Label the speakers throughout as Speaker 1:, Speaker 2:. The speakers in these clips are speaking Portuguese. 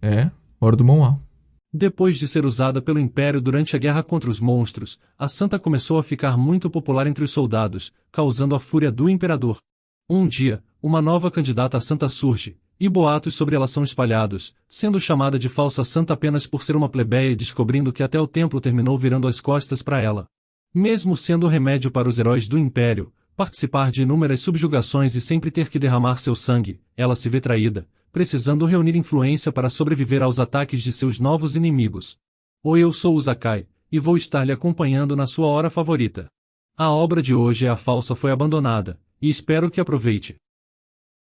Speaker 1: É, hora do Mão A.
Speaker 2: Depois de ser usada pelo Império durante a guerra contra os monstros, a santa começou a ficar muito popular entre os soldados, causando a fúria do imperador. Um dia, uma nova candidata a santa surge, e boatos sobre ela são espalhados, sendo chamada de falsa santa apenas por ser uma plebeia e descobrindo que até o templo terminou virando as costas para ela. Mesmo sendo remédio para os heróis do Império, participar de inúmeras subjugações e sempre ter que derramar seu sangue, ela se vê traída, precisando reunir influência para sobreviver aos ataques de seus novos inimigos. Eu sou o Zakai, e vou estar lhe acompanhando na sua hora favorita. A obra de hoje é A Falsa Foi Abandonada, e espero que aproveite.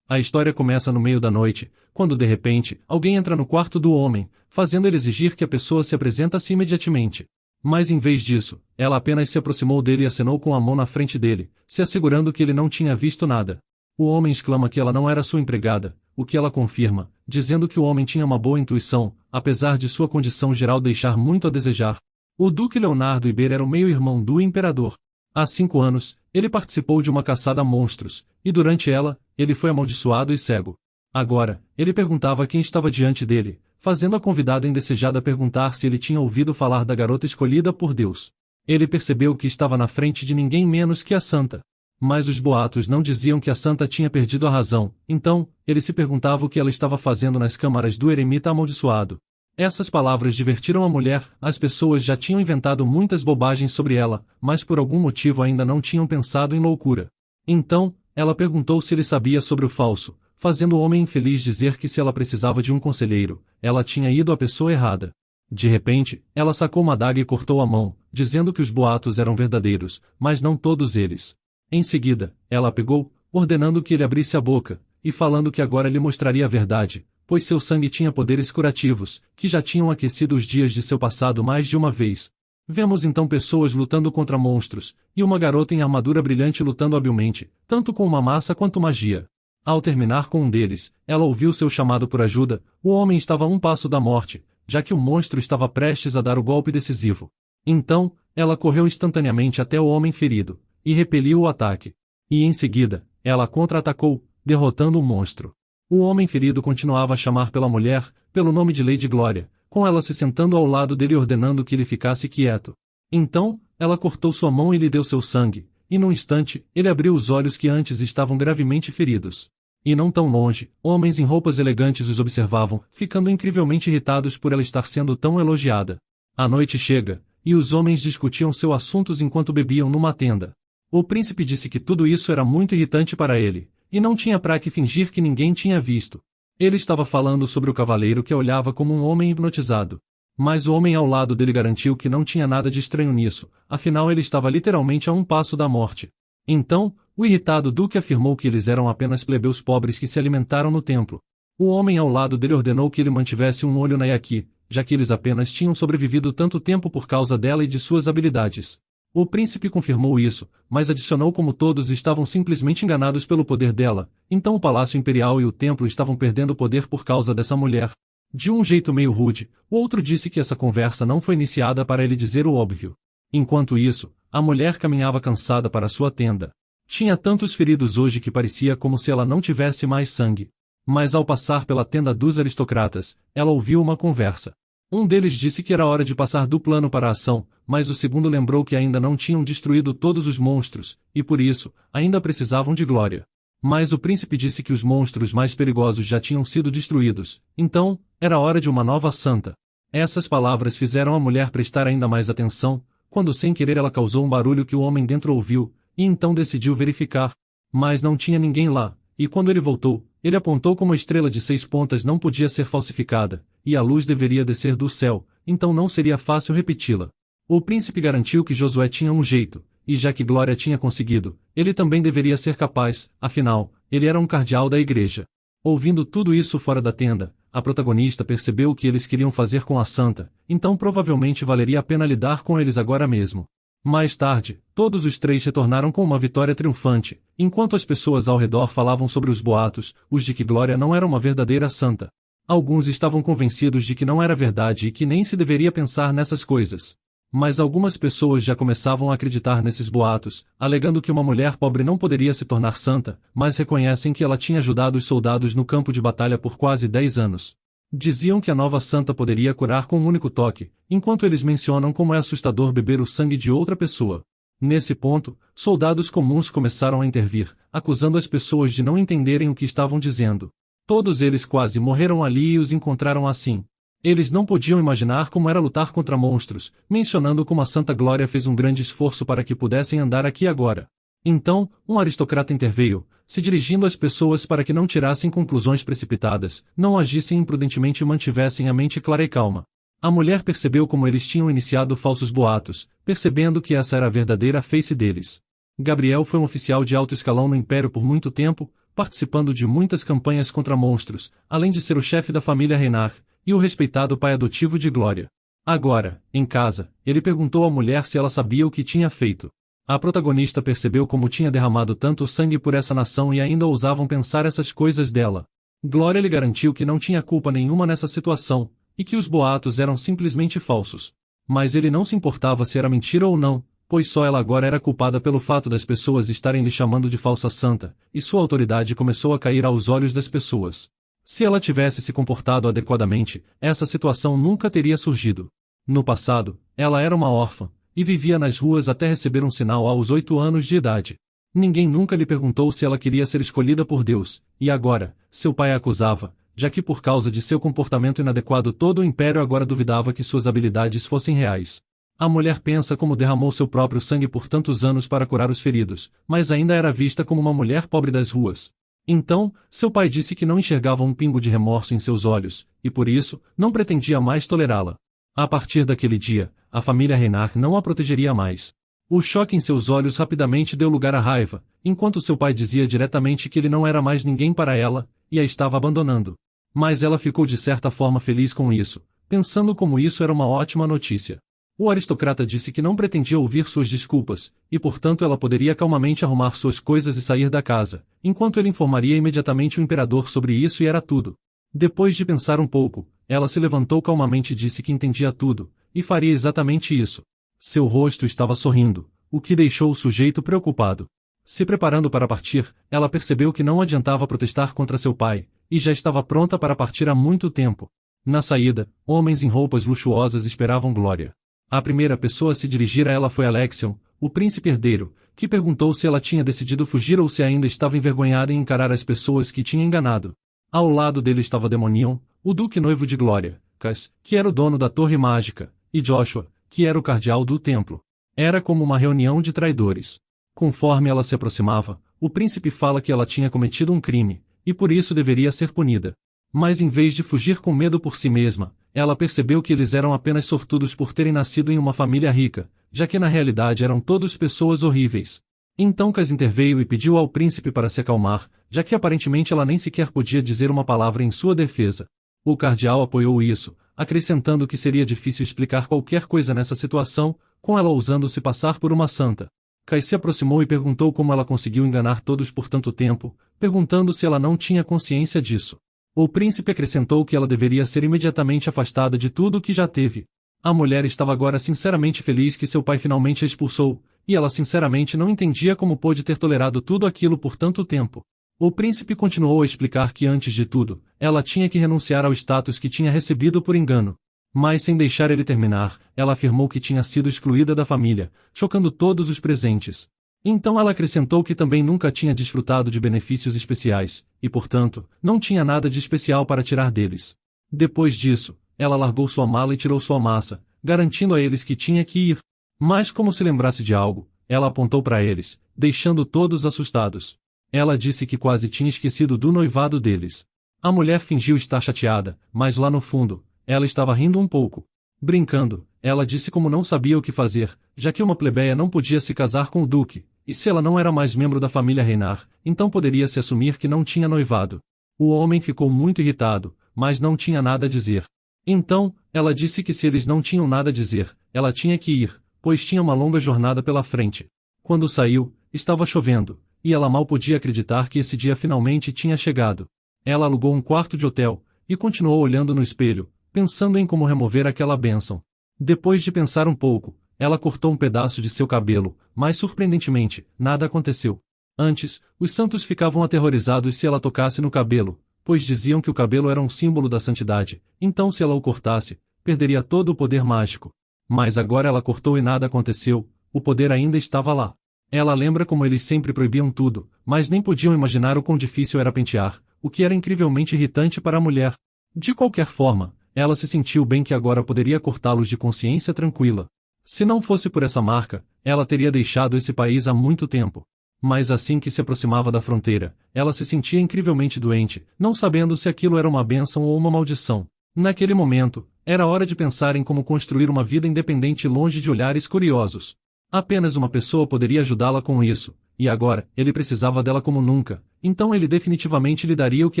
Speaker 2: A história começa no meio da noite, quando de repente, alguém entra no quarto do homem, fazendo ele exigir que a pessoa se apresentasse imediatamente. Mas em vez disso, ela apenas se aproximou dele e acenou com a mão na frente dele, se assegurando que ele não tinha visto nada. O homem exclama que ela não era sua empregada, o que ela confirma, dizendo que o homem tinha uma boa intuição, apesar de sua condição geral deixar muito a desejar. O Duque Leonardo Iber era o meio-irmão do imperador. Há 5 anos, ele participou de uma caçada a monstros, e durante ela, ele foi amaldiçoado e cego. Agora, ele perguntava quem estava diante dele, fazendo a convidada indesejada perguntar se ele tinha ouvido falar da garota escolhida por Deus. Ele percebeu que estava na frente de ninguém menos que a santa. Mas os boatos não diziam que a santa tinha perdido a razão, então, ele se perguntava o que ela estava fazendo nas câmaras do eremita amaldiçoado. Essas palavras divertiram a mulher, as pessoas já tinham inventado muitas bobagens sobre ela, mas por algum motivo ainda não tinham pensado em loucura. Então, ela perguntou se ele sabia sobre o falso, fazendo o homem infeliz dizer que se ela precisava de um conselheiro, ela tinha ido à pessoa errada. De repente, ela sacou uma adaga e cortou a mão, dizendo que os boatos eram verdadeiros, mas não todos eles. Em seguida, ela a pegou, ordenando que ele abrisse a boca, e falando que agora lhe mostraria a verdade, pois seu sangue tinha poderes curativos, que já tinham aquecido os dias de seu passado mais de uma vez. Vemos então pessoas lutando contra monstros, e uma garota em armadura brilhante lutando habilmente, tanto com uma massa quanto magia. Ao terminar com um deles, ela ouviu seu chamado por ajuda, o homem estava a um passo da morte, já que o monstro estava prestes a dar o golpe decisivo. Então, ela correu instantaneamente até o homem ferido, e repeliu o ataque. E em seguida, ela contra-atacou, derrotando o monstro. O homem ferido continuava a chamar pela mulher, pelo nome de Lady Glória, com ela se sentando ao lado dele e ordenando que ele ficasse quieto. Então, ela cortou sua mão e lhe deu seu sangue, e num instante, ele abriu os olhos que antes estavam gravemente feridos. E não tão longe, homens em roupas elegantes os observavam, ficando incrivelmente irritados por ela estar sendo tão elogiada. A noite chega, e os homens discutiam seus assuntos enquanto bebiam numa tenda. O príncipe disse que tudo isso era muito irritante para ele, e não tinha para que fingir que ninguém tinha visto. Ele estava falando sobre o cavaleiro que a olhava como um homem hipnotizado. Mas o homem ao lado dele garantiu que não tinha nada de estranho nisso, afinal ele estava literalmente a um passo da morte. Então, o irritado duque afirmou que eles eram apenas plebeus pobres que se alimentaram no templo. O homem ao lado dele ordenou que ele mantivesse um olho na Yaki, já que eles apenas tinham sobrevivido tanto tempo por causa dela e de suas habilidades. O príncipe confirmou isso, mas adicionou como todos estavam simplesmente enganados pelo poder dela, então o Palácio Imperial e o templo estavam perdendo poder por causa dessa mulher. De um jeito meio rude, o outro disse que essa conversa não foi iniciada para ele dizer o óbvio. Enquanto isso, a mulher caminhava cansada para sua tenda. Tinha tantos feridos hoje que parecia como se ela não tivesse mais sangue. Mas ao passar pela tenda dos aristocratas, ela ouviu uma conversa. Um deles disse que era hora de passar do plano para a ação, mas o segundo lembrou que ainda não tinham destruído todos os monstros, e por isso, ainda precisavam de glória. Mas o príncipe disse que os monstros mais perigosos já tinham sido destruídos, então, era hora de uma nova santa. Essas palavras fizeram a mulher prestar ainda mais atenção, quando sem querer ela causou um barulho que o homem dentro ouviu, e então decidiu verificar. Mas não tinha ninguém lá, e quando ele voltou, ele apontou como a estrela de 6 pontas não podia ser falsificada, e a luz deveria descer do céu, então não seria fácil repeti-la. O príncipe garantiu que Josué tinha um jeito, e já que Glória tinha conseguido, ele também deveria ser capaz, afinal, ele era um cardeal da igreja. Ouvindo tudo isso fora da tenda, a protagonista percebeu o que eles queriam fazer com a santa, então provavelmente valeria a pena lidar com eles agora mesmo. Mais tarde, todos os 3 retornaram com uma vitória triunfante, enquanto as pessoas ao redor falavam sobre os boatos, os de que Glória não era uma verdadeira santa. Alguns estavam convencidos de que não era verdade e que nem se deveria pensar nessas coisas. Mas algumas pessoas já começavam a acreditar nesses boatos, alegando que uma mulher pobre não poderia se tornar santa, mas reconhecem que ela tinha ajudado os soldados no campo de batalha por quase 10 anos. Diziam que a nova santa poderia curar com um único toque, enquanto eles mencionam como é assustador beber o sangue de outra pessoa. Nesse ponto, soldados comuns começaram a intervir, acusando as pessoas de não entenderem o que estavam dizendo. Todos eles quase morreram ali e os encontraram assim. Eles não podiam imaginar como era lutar contra monstros, mencionando como a Santa Glória fez um grande esforço para que pudessem andar aqui agora. Então, um aristocrata interveio, se dirigindo às pessoas para que não tirassem conclusões precipitadas, não agissem imprudentemente e mantivessem a mente clara e calma. A mulher percebeu como eles tinham iniciado falsos boatos, percebendo que essa era a verdadeira face deles. Gabriel foi um oficial de alto escalão no Império por muito tempo, participando de muitas campanhas contra monstros, além de ser o chefe da família Reinar, e o respeitado pai adotivo de Glória. Agora, em casa, ele perguntou à mulher se ela sabia o que tinha feito. A protagonista percebeu como tinha derramado tanto sangue por essa nação e ainda ousavam pensar essas coisas dela. Glória lhe garantiu que não tinha culpa nenhuma nessa situação, e que os boatos eram simplesmente falsos. Mas ele não se importava se era mentira ou não, pois só ela agora era culpada pelo fato das pessoas estarem lhe chamando de falsa santa, e sua autoridade começou a cair aos olhos das pessoas. Se ela tivesse se comportado adequadamente, essa situação nunca teria surgido. No passado, ela era uma órfã, e vivia nas ruas até receber um sinal aos 8 anos de idade. Ninguém nunca lhe perguntou se ela queria ser escolhida por Deus, e agora, seu pai a acusava, já que por causa de seu comportamento inadequado todo o Império agora duvidava que suas habilidades fossem reais. A mulher pensa como derramou seu próprio sangue por tantos anos para curar os feridos, mas ainda era vista como uma mulher pobre das ruas. Então, seu pai disse que não enxergava um pingo de remorso em seus olhos, e por isso, não pretendia mais tolerá-la. A partir daquele dia, a família Reinar não a protegeria mais. O choque em seus olhos rapidamente deu lugar à raiva, enquanto seu pai dizia diretamente que ele não era mais ninguém para ela, e a estava abandonando. Mas ela ficou de certa forma feliz com isso, pensando como isso era uma ótima notícia. O aristocrata disse que não pretendia ouvir suas desculpas, e portanto ela poderia calmamente arrumar suas coisas e sair da casa, enquanto ele informaria imediatamente o imperador sobre isso e era tudo. Depois de pensar um pouco, ela se levantou calmamente e disse que entendia tudo, e faria exatamente isso. Seu rosto estava sorrindo, o que deixou o sujeito preocupado. Se preparando para partir, ela percebeu que não adiantava protestar contra seu pai, e já estava pronta para partir há muito tempo. Na saída, homens em roupas luxuosas esperavam Glória. A primeira pessoa a se dirigir a ela foi Alexion, o príncipe herdeiro, que perguntou se ela tinha decidido fugir ou se ainda estava envergonhada em encarar as pessoas que tinha enganado. Ao lado dele estava Demonion, o duque noivo de Glória, Cass, que era o dono da torre mágica, e Joshua, que era o cardeal do templo. Era como uma reunião de traidores. Conforme ela se aproximava, o príncipe fala que ela tinha cometido um crime, e por isso deveria ser punida. Mas em vez de fugir com medo por si mesma, ela percebeu que eles eram apenas sortudos por terem nascido em uma família rica, já que na realidade eram todos pessoas horríveis. Então Cass interveio e pediu ao príncipe para se acalmar, já que aparentemente ela nem sequer podia dizer uma palavra em sua defesa. O cardeal apoiou isso, acrescentando que seria difícil explicar qualquer coisa nessa situação, com ela ousando se passar por uma santa. Cass se aproximou e perguntou como ela conseguiu enganar todos por tanto tempo, perguntando se ela não tinha consciência disso. O príncipe acrescentou que ela deveria ser imediatamente afastada de tudo o que já teve. A mulher estava agora sinceramente feliz que seu pai finalmente a expulsou, e ela sinceramente não entendia como pôde ter tolerado tudo aquilo por tanto tempo. O príncipe continuou a explicar que antes de tudo, ela tinha que renunciar ao status que tinha recebido por engano. Mas sem deixar ele terminar, ela afirmou que tinha sido excluída da família, chocando todos os presentes. Então ela acrescentou que também nunca tinha desfrutado de benefícios especiais, e portanto, não tinha nada de especial para tirar deles. Depois disso, ela largou sua mala e tirou sua massa, garantindo a eles que tinha que ir. Mas como se lembrasse de algo, ela apontou para eles, deixando todos assustados. Ela disse que quase tinha esquecido do noivado deles. A mulher fingiu estar chateada, mas lá no fundo, ela estava rindo um pouco. Brincando, ela disse como não sabia o que fazer, já que uma plebeia não podia se casar com o duque, e se ela não era mais membro da família Reinar, então poderia-se assumir que não tinha noivado. O homem ficou muito irritado, mas não tinha nada a dizer. Então, ela disse que se eles não tinham nada a dizer, ela tinha que ir, pois tinha uma longa jornada pela frente. Quando saiu, estava chovendo, e ela mal podia acreditar que esse dia finalmente tinha chegado. Ela alugou um quarto de hotel, e continuou olhando no espelho, pensando em como remover aquela bênção. Depois de pensar um pouco, ela cortou um pedaço de seu cabelo, mas surpreendentemente, nada aconteceu. Antes, os santos ficavam aterrorizados se ela tocasse no cabelo, pois diziam que o cabelo era um símbolo da santidade, então se ela o cortasse, perderia todo o poder mágico. Mas agora ela cortou e nada aconteceu, o poder ainda estava lá. Ela lembra como eles sempre proibiam tudo, mas nem podiam imaginar o quão difícil era pentear, o que era incrivelmente irritante para a mulher. De qualquer forma, ela se sentiu bem que agora poderia cortá-los de consciência tranquila. Se não fosse por essa marca, ela teria deixado esse país há muito tempo. Mas assim que se aproximava da fronteira, ela se sentia incrivelmente doente, não sabendo se aquilo era uma bênção ou uma maldição. Naquele momento, era hora de pensar em como construir uma vida independente longe de olhares curiosos. Apenas uma pessoa poderia ajudá-la com isso, e agora, ele precisava dela como nunca, então ele definitivamente lhe daria o que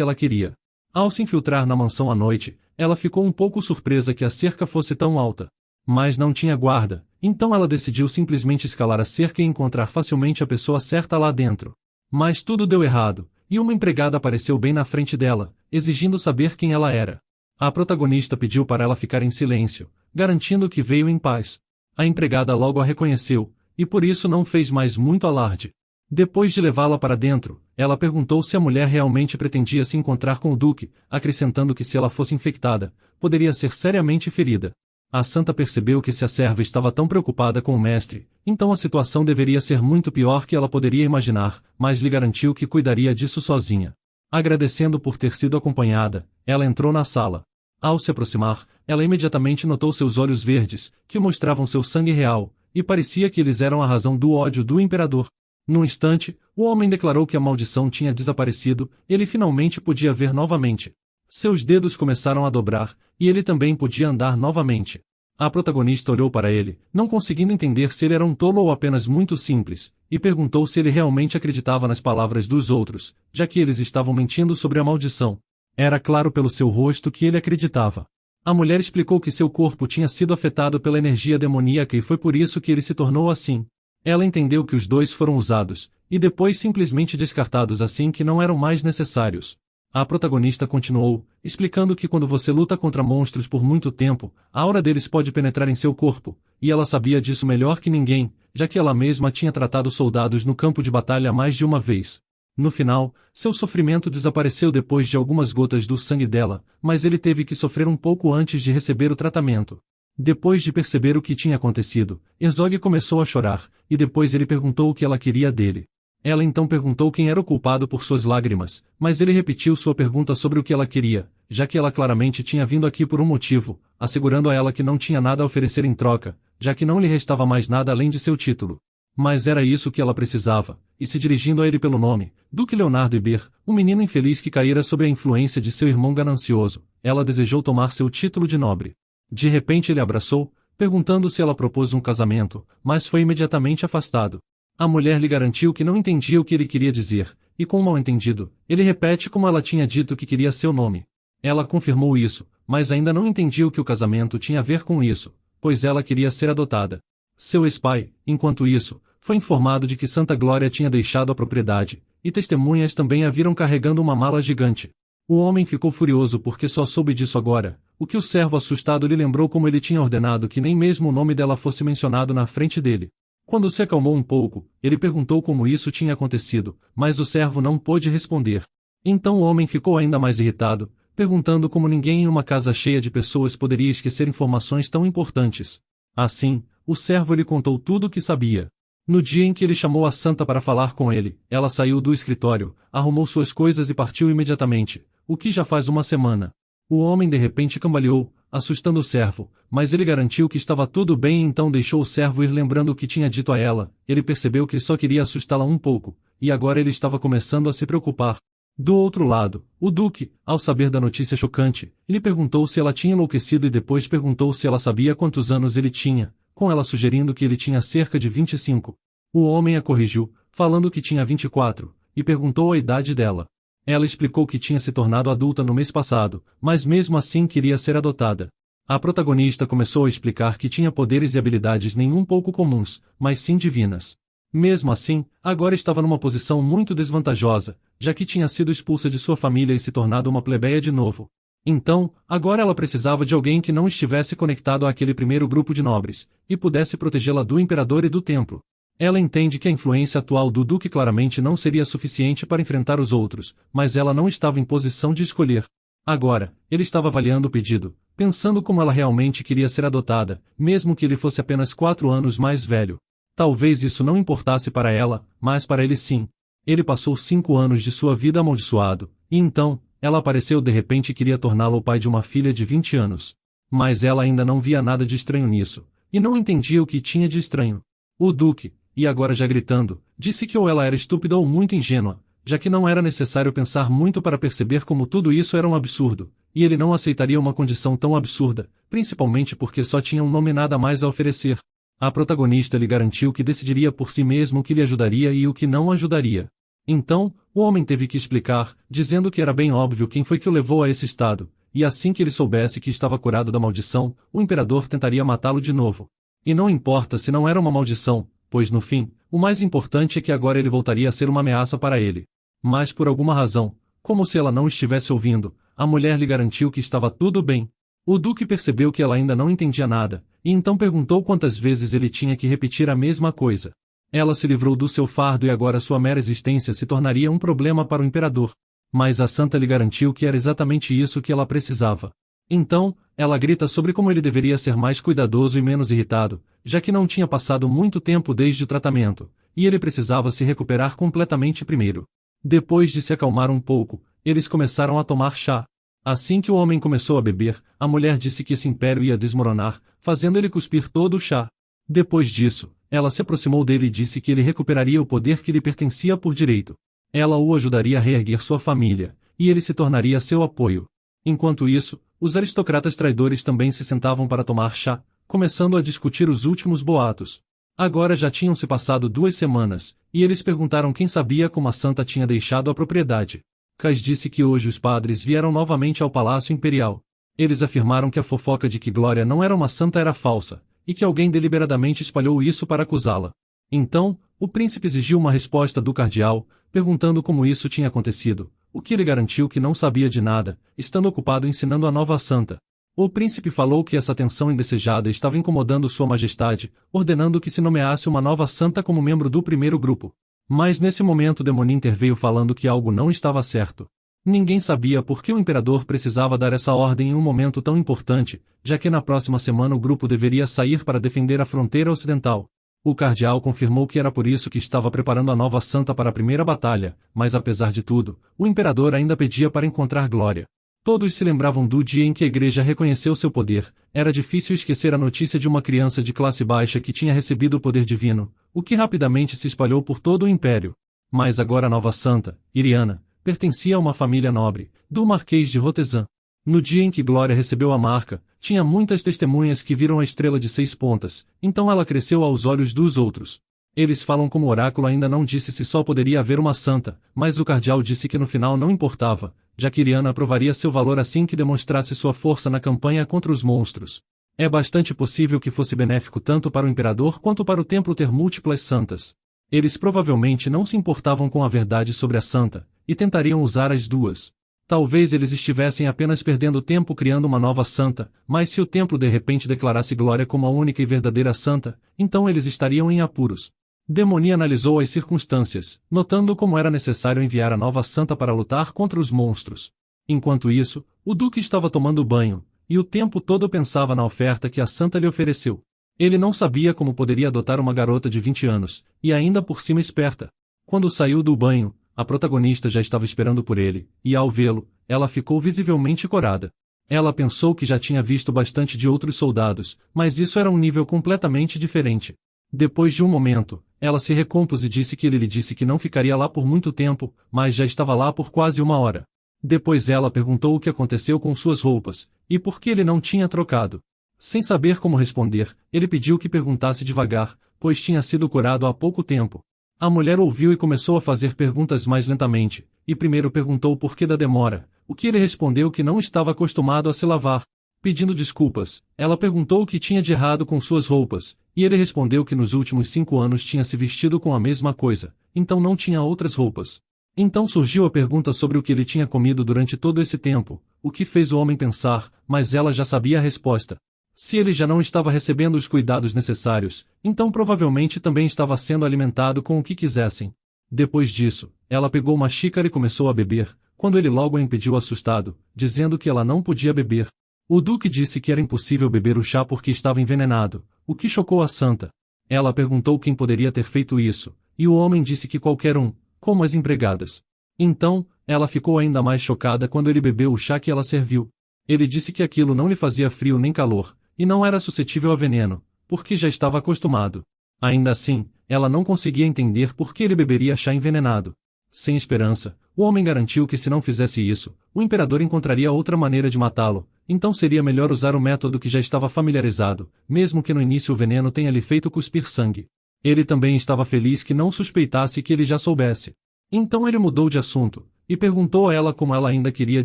Speaker 2: ela queria. Ao se infiltrar na mansão à noite, ela ficou um pouco surpresa que a cerca fosse tão alta. Mas não tinha guarda, então ela decidiu simplesmente escalar a cerca e encontrar facilmente a pessoa certa lá dentro. Mas tudo deu errado, e uma empregada apareceu bem na frente dela, exigindo saber quem ela era. A protagonista pediu para ela ficar em silêncio, garantindo que veio em paz. A empregada logo a reconheceu, e por isso não fez mais muito alarde. Depois de levá-la para dentro, ela perguntou se a mulher realmente pretendia se encontrar com o duque, acrescentando que se ela fosse infectada, poderia ser seriamente ferida. A santa percebeu que se a serva estava tão preocupada com o mestre, então a situação deveria ser muito pior que ela poderia imaginar, mas lhe garantiu que cuidaria disso sozinha. Agradecendo por ter sido acompanhada, ela entrou na sala. Ao se aproximar, ela imediatamente notou seus olhos verdes, que mostravam seu sangue real, e parecia que eles eram a razão do ódio do imperador. Num instante, o homem declarou que a maldição tinha desaparecido, ele finalmente podia ver novamente. Seus dedos começaram a dobrar, e ele também podia andar novamente. A protagonista olhou para ele, não conseguindo entender se ele era um tolo ou apenas muito simples, e perguntou se ele realmente acreditava nas palavras dos outros, já que eles estavam mentindo sobre a maldição. Era claro pelo seu rosto que ele acreditava. A mulher explicou que seu corpo tinha sido afetado pela energia demoníaca e foi por isso que ele se tornou assim. Ela entendeu que os dois foram usados, e depois simplesmente descartados assim que não eram mais necessários. A protagonista continuou, explicando que quando você luta contra monstros por muito tempo, a aura deles pode penetrar em seu corpo, e ela sabia disso melhor que ninguém, já que ela mesma tinha tratado soldados no campo de batalha mais de uma vez. No final, seu sofrimento desapareceu depois de algumas gotas do sangue dela, mas ele teve que sofrer um pouco antes de receber o tratamento. Depois de perceber o que tinha acontecido, Herzog começou a chorar, e depois ele perguntou o que ela queria dele. Ela então perguntou quem era o culpado por suas lágrimas, mas ele repetiu sua pergunta sobre o que ela queria, já que ela claramente tinha vindo aqui por um motivo, assegurando a ela que não tinha nada a oferecer em troca, já que não lhe restava mais nada além de seu título. Mas era isso que ela precisava, e se dirigindo a ele pelo nome, Duque Leonardo Iber, um menino infeliz que caíra sob a influência de seu irmão ganancioso, ela desejou tomar seu título de nobre. De repente ele a abraçou, perguntando se ela propôs um casamento, mas foi imediatamente afastado. A mulher lhe garantiu que não entendia o que ele queria dizer, e com um mal-entendido, ele repete como ela tinha dito que queria seu nome. Ela confirmou isso, mas ainda não entendia o que o casamento tinha a ver com isso, pois ela queria ser adotada. Seu ex-pai, enquanto isso, foi informado de que Santa Glória tinha deixado a propriedade, e testemunhas também a viram carregando uma mala gigante. O homem ficou furioso porque só soube disso agora, o que o servo assustado lhe lembrou como ele tinha ordenado que nem mesmo o nome dela fosse mencionado na frente dele. Quando se acalmou um pouco, ele perguntou como isso tinha acontecido, mas o servo não pôde responder. Então o homem ficou ainda mais irritado, perguntando como ninguém em uma casa cheia de pessoas poderia esquecer informações tão importantes. Assim, o servo lhe contou tudo o que sabia. No dia em que ele chamou a santa para falar com ele, ela saiu do escritório, arrumou suas coisas e partiu imediatamente, o que já faz uma semana. O homem de repente cambaleou, assustando o servo, mas ele garantiu que estava tudo bem e então deixou o servo ir lembrando o que tinha dito a ela. Ele percebeu que só queria assustá-la um pouco, e agora ele estava começando a se preocupar. Do outro lado, o duque, ao saber da notícia chocante, lhe perguntou se ela tinha enlouquecido e depois perguntou se ela sabia quantos anos ele tinha, com ela sugerindo que ele tinha cerca de 25. O homem a corrigiu, falando que tinha 24, e perguntou a idade dela. Ela explicou que tinha se tornado adulta no mês passado, mas mesmo assim queria ser adotada. A protagonista começou a explicar que tinha poderes e habilidades nem um pouco comuns, mas sim divinas. Mesmo assim, agora estava numa posição muito desvantajosa, já que tinha sido expulsa de sua família e se tornado uma plebeia de novo. Então, agora ela precisava de alguém que não estivesse conectado àquele primeiro grupo de nobres, e pudesse protegê-la do imperador e do templo. Ela entende que a influência atual do Duque claramente não seria suficiente para enfrentar os outros, mas ela não estava em posição de escolher. Agora, ele estava avaliando o pedido, pensando como ela realmente queria ser adotada, mesmo que ele fosse apenas 4 anos mais velho. Talvez isso não importasse para ela, mas para ele sim. Ele passou 5 anos de sua vida amaldiçoado, e então, ela apareceu de repente e queria torná-lo o pai de uma filha de 20 anos. Mas ela ainda não via nada de estranho nisso, e não entendia o que tinha de estranho. O Duque, e agora já gritando, disse que ou ela era estúpida ou muito ingênua, já que não era necessário pensar muito para perceber como tudo isso era um absurdo, e ele não aceitaria uma condição tão absurda, principalmente porque só tinha um nome e nada mais a oferecer. A protagonista lhe garantiu que decidiria por si mesmo o que lhe ajudaria e o que não ajudaria. Então, o homem teve que explicar, dizendo que era bem óbvio quem foi que o levou a esse estado, e assim que ele soubesse que estava curado da maldição, o imperador tentaria matá-lo de novo. E não importa se não era uma maldição, pois no fim, o mais importante é que agora ele voltaria a ser uma ameaça para ele. Mas por alguma razão, como se ela não estivesse ouvindo, a mulher lhe garantiu que estava tudo bem. O Duque percebeu que ela ainda não entendia nada, e então perguntou quantas vezes ele tinha que repetir a mesma coisa. Ela se livrou do seu fardo e agora sua mera existência se tornaria um problema para o imperador. Mas a santa lhe garantiu que era exatamente isso que ela precisava. Então, ela grita sobre como ele deveria ser mais cuidadoso e menos irritado, já que não tinha passado muito tempo desde o tratamento, e ele precisava se recuperar completamente primeiro. Depois de se acalmar um pouco, eles começaram a tomar chá. Assim que o homem começou a beber, a mulher disse que esse império ia desmoronar, fazendo ele cuspir todo o chá. Depois disso, ela se aproximou dele e disse que ele recuperaria o poder que lhe pertencia por direito. Ela o ajudaria a reerguer sua família, e ele se tornaria seu apoio. Enquanto isso, os aristocratas traidores também se sentavam para tomar chá, começando a discutir os últimos boatos. Agora já tinham se passado 2 semanas, e eles perguntaram quem sabia como a santa tinha deixado a propriedade. Cais disse que hoje os padres vieram novamente ao Palácio Imperial. Eles afirmaram que a fofoca de que Glória não era uma santa era falsa, e que alguém deliberadamente espalhou isso para acusá-la. Então, o príncipe exigiu uma resposta do cardeal, perguntando como isso tinha acontecido, o que ele garantiu que não sabia de nada, estando ocupado ensinando a nova santa. O príncipe falou que essa tensão indesejada estava incomodando Sua Majestade, ordenando que se nomeasse uma nova santa como membro do primeiro grupo. Mas nesse momento Demoni interveio falando que algo não estava certo. Ninguém sabia por que o imperador precisava dar essa ordem em um momento tão importante, já que na próxima semana o grupo deveria sair para defender a fronteira ocidental. O cardeal confirmou que era por isso que estava preparando a nova santa para a primeira batalha, mas apesar de tudo, o imperador ainda pedia para encontrar Glória. Todos se lembravam do dia em que a igreja reconheceu seu poder. Era difícil esquecer a notícia de uma criança de classe baixa que tinha recebido o poder divino, o que rapidamente se espalhou por todo o império. Mas agora a nova santa, Iriana, pertencia a uma família nobre, do Marquês de Rotezan. No dia em que Glória recebeu a marca, tinha muitas testemunhas que viram a estrela de 6 pontas, então ela cresceu aos olhos dos outros. Eles falam como o oráculo ainda não disse se só poderia haver uma santa, mas o cardeal disse que no final não importava, já que Iriana provaria seu valor assim que demonstrasse sua força na campanha contra os monstros. É bastante possível que fosse benéfico tanto para o imperador quanto para o templo ter múltiplas santas. Eles provavelmente não se importavam com a verdade sobre a santa, e tentariam usar as duas. Talvez eles estivessem apenas perdendo tempo criando uma nova santa, mas se o templo de repente declarasse Glória como a única e verdadeira santa, então eles estariam em apuros. Demoni analisou as circunstâncias, notando como era necessário enviar a nova santa para lutar contra os monstros. Enquanto isso, o duque estava tomando banho, e o tempo todo pensava na oferta que a santa lhe ofereceu. Ele não sabia como poderia adotar uma garota de 20 anos, e ainda por cima esperta. Quando saiu do banho, a protagonista já estava esperando por ele, e ao vê-lo, ela ficou visivelmente corada. Ela pensou que já tinha visto bastante de outros soldados, mas isso era um nível completamente diferente. Depois de um momento, ela se recompôs e disse que ele lhe disse que não ficaria lá por muito tempo, mas já estava lá por quase 1 hora. Depois ela perguntou o que aconteceu com suas roupas, e por que ele não tinha trocado. Sem saber como responder, ele pediu que perguntasse devagar, pois tinha sido curado há pouco tempo. A mulher ouviu e começou a fazer perguntas mais lentamente, e primeiro perguntou por que da demora, o que ele respondeu que não estava acostumado a se lavar. Pedindo desculpas, ela perguntou o que tinha de errado com suas roupas, e ele respondeu que nos últimos 5 anos tinha se vestido com a mesma coisa, então não tinha outras roupas. Então surgiu a pergunta sobre o que ele tinha comido durante todo esse tempo, o que fez o homem pensar, mas ela já sabia a resposta. Se ele já não estava recebendo os cuidados necessários, então provavelmente também estava sendo alimentado com o que quisessem. Depois disso, ela pegou uma xícara e começou a beber, quando ele logo a impediu assustado, dizendo que ela não podia beber. O Duque disse que era impossível beber o chá porque estava envenenado, o que chocou a santa. Ela perguntou quem poderia ter feito isso, e o homem disse que qualquer um, como as empregadas. Então, ela ficou ainda mais chocada quando ele bebeu o chá que ela serviu. Ele disse que aquilo não lhe fazia frio nem calor, e não era suscetível a veneno, porque já estava acostumado. Ainda assim, ela não conseguia entender por que ele beberia chá envenenado. Sem esperança, o homem garantiu que se não fizesse isso, o imperador encontraria outra maneira de matá-lo, então seria melhor usar o método que já estava familiarizado, mesmo que no início o veneno tenha lhe feito cuspir sangue. Ele também estava feliz que não suspeitasse que ele já soubesse. Então ele mudou de assunto, e perguntou a ela como ela ainda queria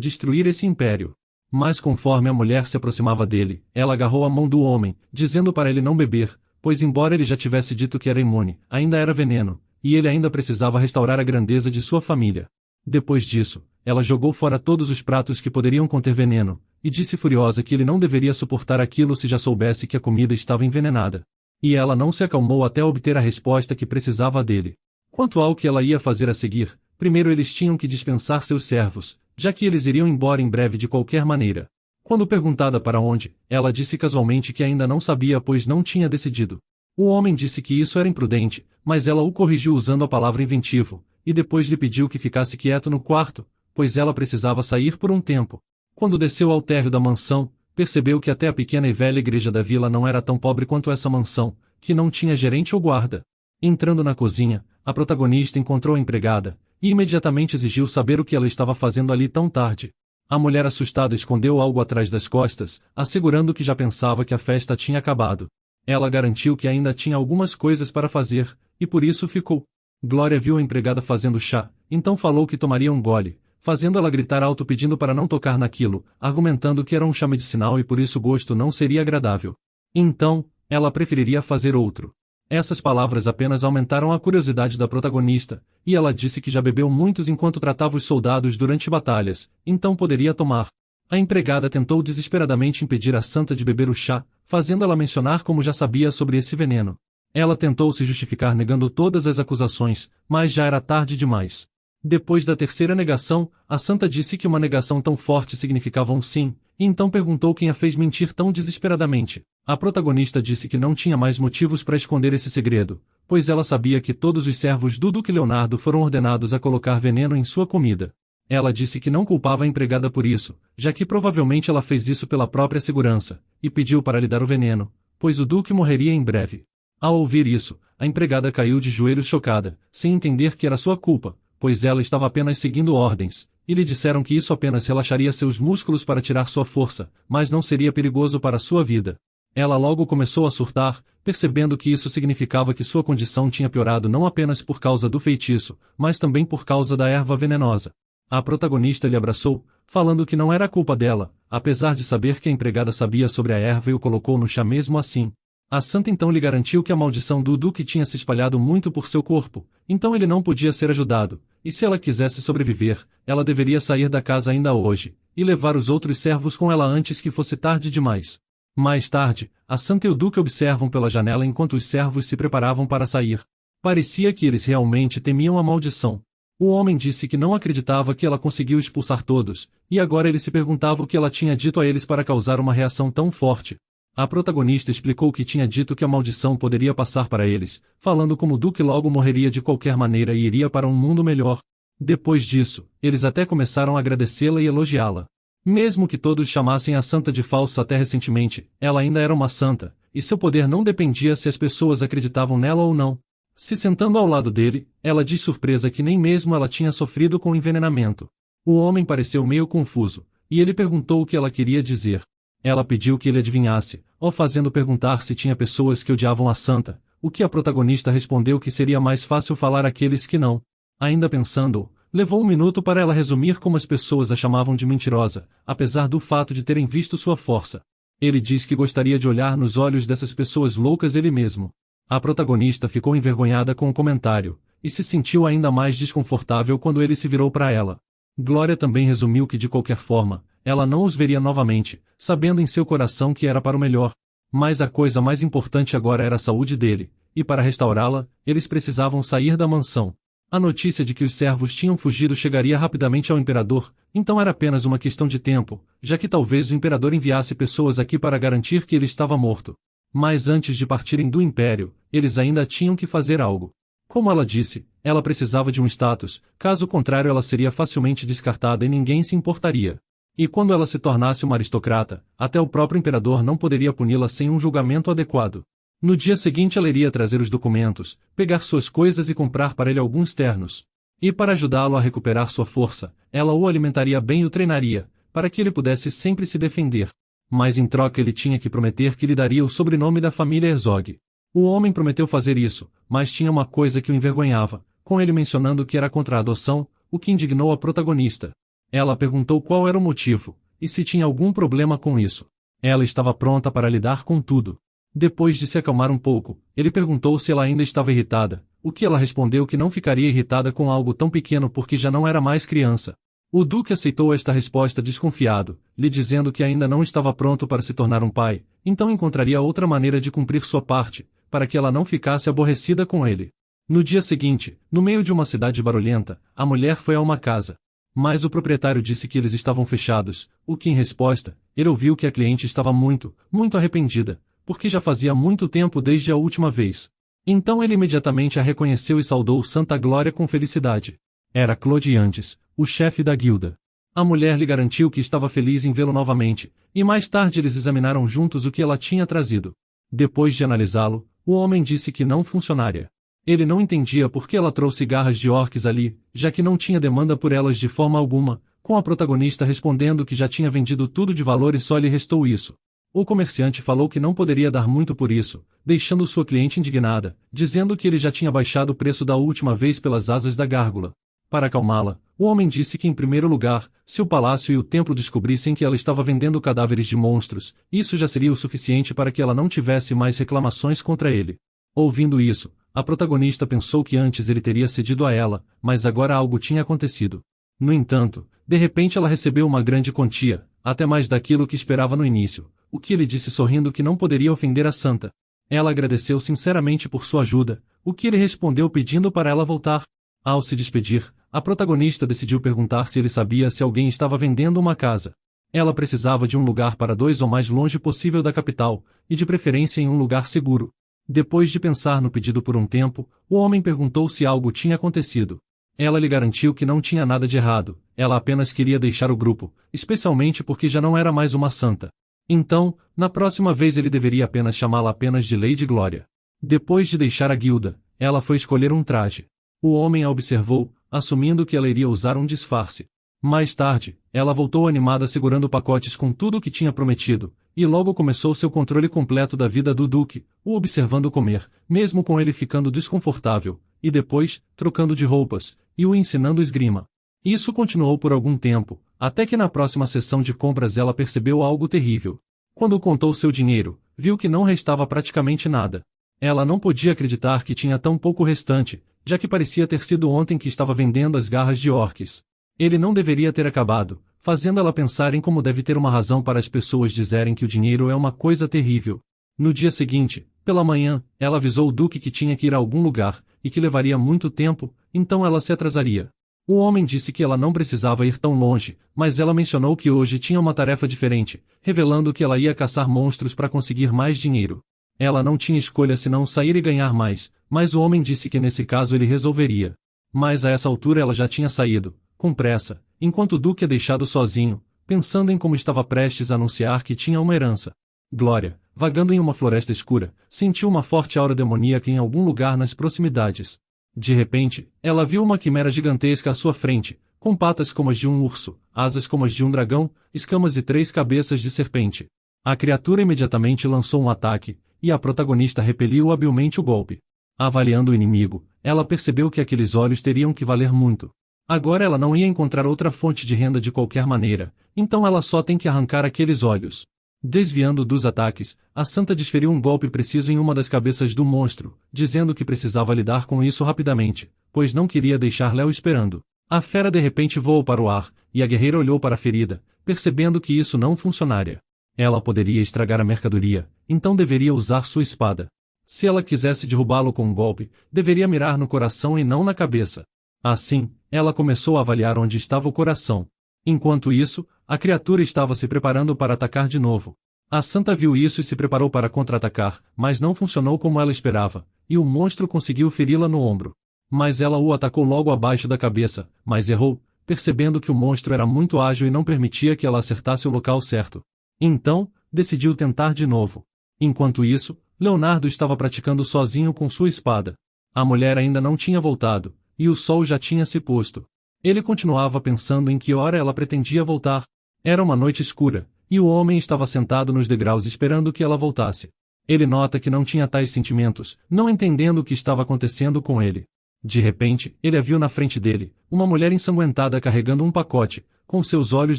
Speaker 2: destruir esse império. Mas conforme a mulher se aproximava dele, ela agarrou a mão do homem, dizendo para ele não beber, pois embora ele já tivesse dito que era imune, ainda era veneno, e ele ainda precisava restaurar a grandeza de sua família. Depois disso, ela jogou fora todos os pratos que poderiam conter veneno, e disse furiosa que ele não deveria suportar aquilo se já soubesse que a comida estava envenenada. E ela não se acalmou até obter a resposta que precisava dele. Quanto ao que ela ia fazer a seguir, primeiro eles tinham que dispensar seus servos, já que eles iriam embora em breve de qualquer maneira. Quando perguntada para onde, ela disse casualmente que ainda não sabia pois não tinha decidido. O homem disse que isso era imprudente, mas ela o corrigiu usando a palavra inventivo, e depois lhe pediu que ficasse quieto no quarto, pois ela precisava sair por um tempo. Quando desceu ao térreo da mansão, percebeu que até a pequena e velha igreja da vila não era tão pobre quanto essa mansão, que não tinha gerente ou guarda. Entrando na cozinha, a protagonista encontrou a empregada, e imediatamente exigiu saber o que ela estava fazendo ali tão tarde. A mulher assustada escondeu algo atrás das costas, assegurando que já pensava que a festa tinha acabado. Ela garantiu que ainda tinha algumas coisas para fazer, e por isso ficou. Glória viu a empregada fazendo chá, então falou que tomaria um gole, fazendo ela gritar alto pedindo para não tocar naquilo, argumentando que era um chá medicinal e por isso o gosto não seria agradável. Então, ela preferiria fazer outro. Essas palavras apenas aumentaram a curiosidade da protagonista, e ela disse que já bebeu muitos enquanto tratava os soldados durante batalhas, então poderia tomar. A empregada tentou desesperadamente impedir a santa de beber o chá, fazendo ela mencionar como já sabia sobre esse veneno. Ela tentou se justificar negando todas as acusações, mas já era tarde demais. Depois da terceira negação, a santa disse que uma negação tão forte significava um sim, e então perguntou quem a fez mentir tão desesperadamente. A protagonista disse que não tinha mais motivos para esconder esse segredo, pois ela sabia que todos os servos do Duque Leonardo foram ordenados a colocar veneno em sua comida. Ela disse que não culpava a empregada por isso, já que provavelmente ela fez isso pela própria segurança, e pediu para lhe dar o veneno, pois o Duque morreria em breve. Ao ouvir isso, a empregada caiu de joelhos chocada, sem entender que era sua culpa, pois ela estava apenas seguindo ordens, e lhe disseram que isso apenas relaxaria seus músculos para tirar sua força, mas não seria perigoso para sua vida. Ela logo começou a surtar, percebendo que isso significava que sua condição tinha piorado não apenas por causa do feitiço, mas também por causa da erva venenosa. A protagonista lhe abraçou, falando que não era culpa dela, apesar de saber que a empregada sabia sobre a erva e o colocou no chá mesmo assim. A santa então lhe garantiu que a maldição do Duque tinha se espalhado muito por seu corpo, então ele não podia ser ajudado, e se ela quisesse sobreviver, ela deveria sair da casa ainda hoje, e levar os outros servos com ela antes que fosse tarde demais. Mais tarde, a santa e o Duque observam pela janela enquanto os servos se preparavam para sair. Parecia que eles realmente temiam a maldição. O homem disse que não acreditava que ela conseguiu expulsar todos, e agora ele se perguntava o que ela tinha dito a eles para causar uma reação tão forte. A protagonista explicou que tinha dito que a maldição poderia passar para eles, falando como o Duque logo morreria de qualquer maneira e iria para um mundo melhor. Depois disso, eles até começaram a agradecê-la e elogiá-la. Mesmo que todos chamassem a santa de falsa até recentemente, ela ainda era uma santa, e seu poder não dependia se as pessoas acreditavam nela ou não. Se sentando ao lado dele, ela diz surpresa que nem mesmo ela tinha sofrido com envenenamento. O homem pareceu meio confuso, e ele perguntou o que ela queria dizer. Ela pediu que ele adivinhasse, ou fazendo perguntar se tinha pessoas que odiavam a santa, o que a protagonista respondeu que seria mais fácil falar àqueles que não. Ainda pensando, levou um minuto para ela resumir como as pessoas a chamavam de mentirosa, apesar do fato de terem visto sua força. Ele diz que gostaria de olhar nos olhos dessas pessoas loucas ele mesmo. A protagonista ficou envergonhada com o comentário, e se sentiu ainda mais desconfortável quando ele se virou para ela. Glória também resumiu que de qualquer forma, ela não os veria novamente, sabendo em seu coração que era para o melhor. Mas a coisa mais importante agora era a saúde dele, e para restaurá-la, eles precisavam sair da mansão. A notícia de que os servos tinham fugido chegaria rapidamente ao imperador, então era apenas uma questão de tempo, já que talvez o imperador enviasse pessoas aqui para garantir que ele estava morto. Mas antes de partirem do império, eles ainda tinham que fazer algo. Como ela disse, ela precisava de um status, caso contrário ela seria facilmente descartada e ninguém se importaria. E quando ela se tornasse uma aristocrata, até o próprio imperador não poderia puni-la sem um julgamento adequado. No dia seguinte ela iria trazer os documentos, pegar suas coisas e comprar para ele alguns ternos. E para ajudá-lo a recuperar sua força, ela o alimentaria bem e o treinaria, para que ele pudesse sempre se defender. Mas em troca ele tinha que prometer que lhe daria o sobrenome da família Herzog. O homem prometeu fazer isso, mas tinha uma coisa que o envergonhava, com ele mencionando que era contra a adoção, o que indignou a protagonista. Ela perguntou qual era o motivo, e se tinha algum problema com isso. Ela estava pronta para lidar com tudo. Depois de se acalmar um pouco, ele perguntou se ela ainda estava irritada, o que ela respondeu que não ficaria irritada com algo tão pequeno porque já não era mais criança. O duque aceitou esta resposta desconfiado, lhe dizendo que ainda não estava pronto para se tornar um pai, então encontraria outra maneira de cumprir sua parte, para que ela não ficasse aborrecida com ele. No dia seguinte, no meio de uma cidade barulhenta, a mulher foi a uma casa. Mas o proprietário disse que eles estavam fechados, o que em resposta, ele ouviu que a cliente estava muito arrependida, porque já fazia muito tempo desde a última vez. Então ele imediatamente a reconheceu e saudou Santa Glória com felicidade. Era Claude Andes, o chefe da guilda. A mulher lhe garantiu que estava feliz em vê-lo novamente, e mais tarde eles examinaram juntos o que ela tinha trazido. Depois de analisá-lo, o homem disse que não funcionaria. Ele não entendia por que ela trouxe garras de orques ali, já que não tinha demanda por elas de forma alguma, com a protagonista respondendo que já tinha vendido tudo de valor e só lhe restou isso. O comerciante falou que não poderia dar muito por isso, deixando sua cliente indignada, dizendo que ele já tinha baixado o preço da última vez pelas asas da gárgula. Para acalmá-la, o homem disse que em primeiro lugar, se o palácio e o templo descobrissem que ela estava vendendo cadáveres de monstros, isso já seria o suficiente para que ela não tivesse mais reclamações contra ele. Ouvindo isso, a protagonista pensou que antes ele teria cedido a ela, mas agora algo tinha acontecido. No entanto, de repente ela recebeu uma grande quantia, até mais daquilo que esperava no início, o que ele disse sorrindo que não poderia ofender a santa. Ela agradeceu sinceramente por sua ajuda, o que ele respondeu pedindo para ela voltar. Ao se despedir, a protagonista decidiu perguntar se ele sabia se alguém estava vendendo uma casa. Ela precisava de um lugar para 2 o mais longe possível da capital, e de preferência em um lugar seguro. Depois de pensar no pedido por um tempo, o homem perguntou se algo tinha acontecido. Ela lhe garantiu que não tinha nada de errado, ela apenas queria deixar o grupo, especialmente porque já não era mais uma santa. Então, na próxima vez ele deveria apenas chamá-la apenas de Lady Glória. Depois de deixar a guilda, ela foi escolher um traje. O homem a observou, assumindo que ela iria usar um disfarce. Mais tarde, ela voltou animada segurando pacotes com tudo o que tinha prometido, e logo começou seu controle completo da vida do duque, o observando comer, mesmo com ele ficando desconfortável, e depois, trocando de roupas, e o ensinando esgrima. Isso continuou por algum tempo, até que na próxima sessão de compras ela percebeu algo terrível. Quando contou seu dinheiro, viu que não restava praticamente nada. Ela não podia acreditar que tinha tão pouco restante, já que parecia ter sido ontem que estava vendendo as garras de orques. Ele não deveria ter acabado, fazendo ela pensar em como deve ter uma razão para as pessoas dizerem que o dinheiro é uma coisa terrível. No dia seguinte, pela manhã, ela avisou o duque que tinha que ir a algum lugar, e que levaria muito tempo, então ela se atrasaria. O homem disse que ela não precisava ir tão longe, mas ela mencionou que hoje tinha uma tarefa diferente, revelando que ela ia caçar monstros para conseguir mais dinheiro. Ela não tinha escolha senão sair e ganhar mais, mas o homem disse que nesse caso ele resolveria. Mas a essa altura ela já tinha saído, com pressa, enquanto o duque a deixado sozinho, pensando em como estava prestes a anunciar que tinha uma herança. Glória, vagando em uma floresta escura, sentiu uma forte aura demoníaca em algum lugar nas proximidades. De repente, ela viu uma quimera gigantesca à sua frente, com patas como as de um urso, asas como as de um dragão, escamas e 3 cabeças de serpente. A criatura imediatamente lançou um ataque, e a protagonista repeliu habilmente o golpe. Avaliando o inimigo, ela percebeu que aqueles olhos teriam que valer muito. Agora ela não ia encontrar outra fonte de renda de qualquer maneira, então ela só tem que arrancar aqueles olhos. Desviando dos ataques, a santa desferiu um golpe preciso em uma das cabeças do monstro, dizendo que precisava lidar com isso rapidamente, pois não queria deixar Léo esperando. A fera de repente voou para o ar, e a guerreira olhou para a ferida, percebendo que isso não funcionaria. Ela poderia estragar a mercadoria, então deveria usar sua espada. Se ela quisesse derrubá-lo com um golpe, deveria mirar no coração e não na cabeça. Assim, ela começou a avaliar onde estava o coração. Enquanto isso, a criatura estava se preparando para atacar de novo. A santa viu isso e se preparou para contra-atacar, mas não funcionou como ela esperava, e o monstro conseguiu feri-la no ombro. Mas ela o atacou logo abaixo da cabeça, mas errou, percebendo que o monstro era muito ágil e não permitia que ela acertasse o local certo. Então, decidiu tentar de novo. Enquanto isso, Leonardo estava praticando sozinho com sua espada. A mulher ainda não tinha voltado, e o sol já tinha se posto. Ele continuava pensando em que hora ela pretendia voltar. Era uma noite escura, e o homem estava sentado nos degraus esperando que ela voltasse. Ele nota que não tinha tais sentimentos, não entendendo o que estava acontecendo com ele. De repente, ele a viu na frente dele, uma mulher ensanguentada carregando um pacote, com seus olhos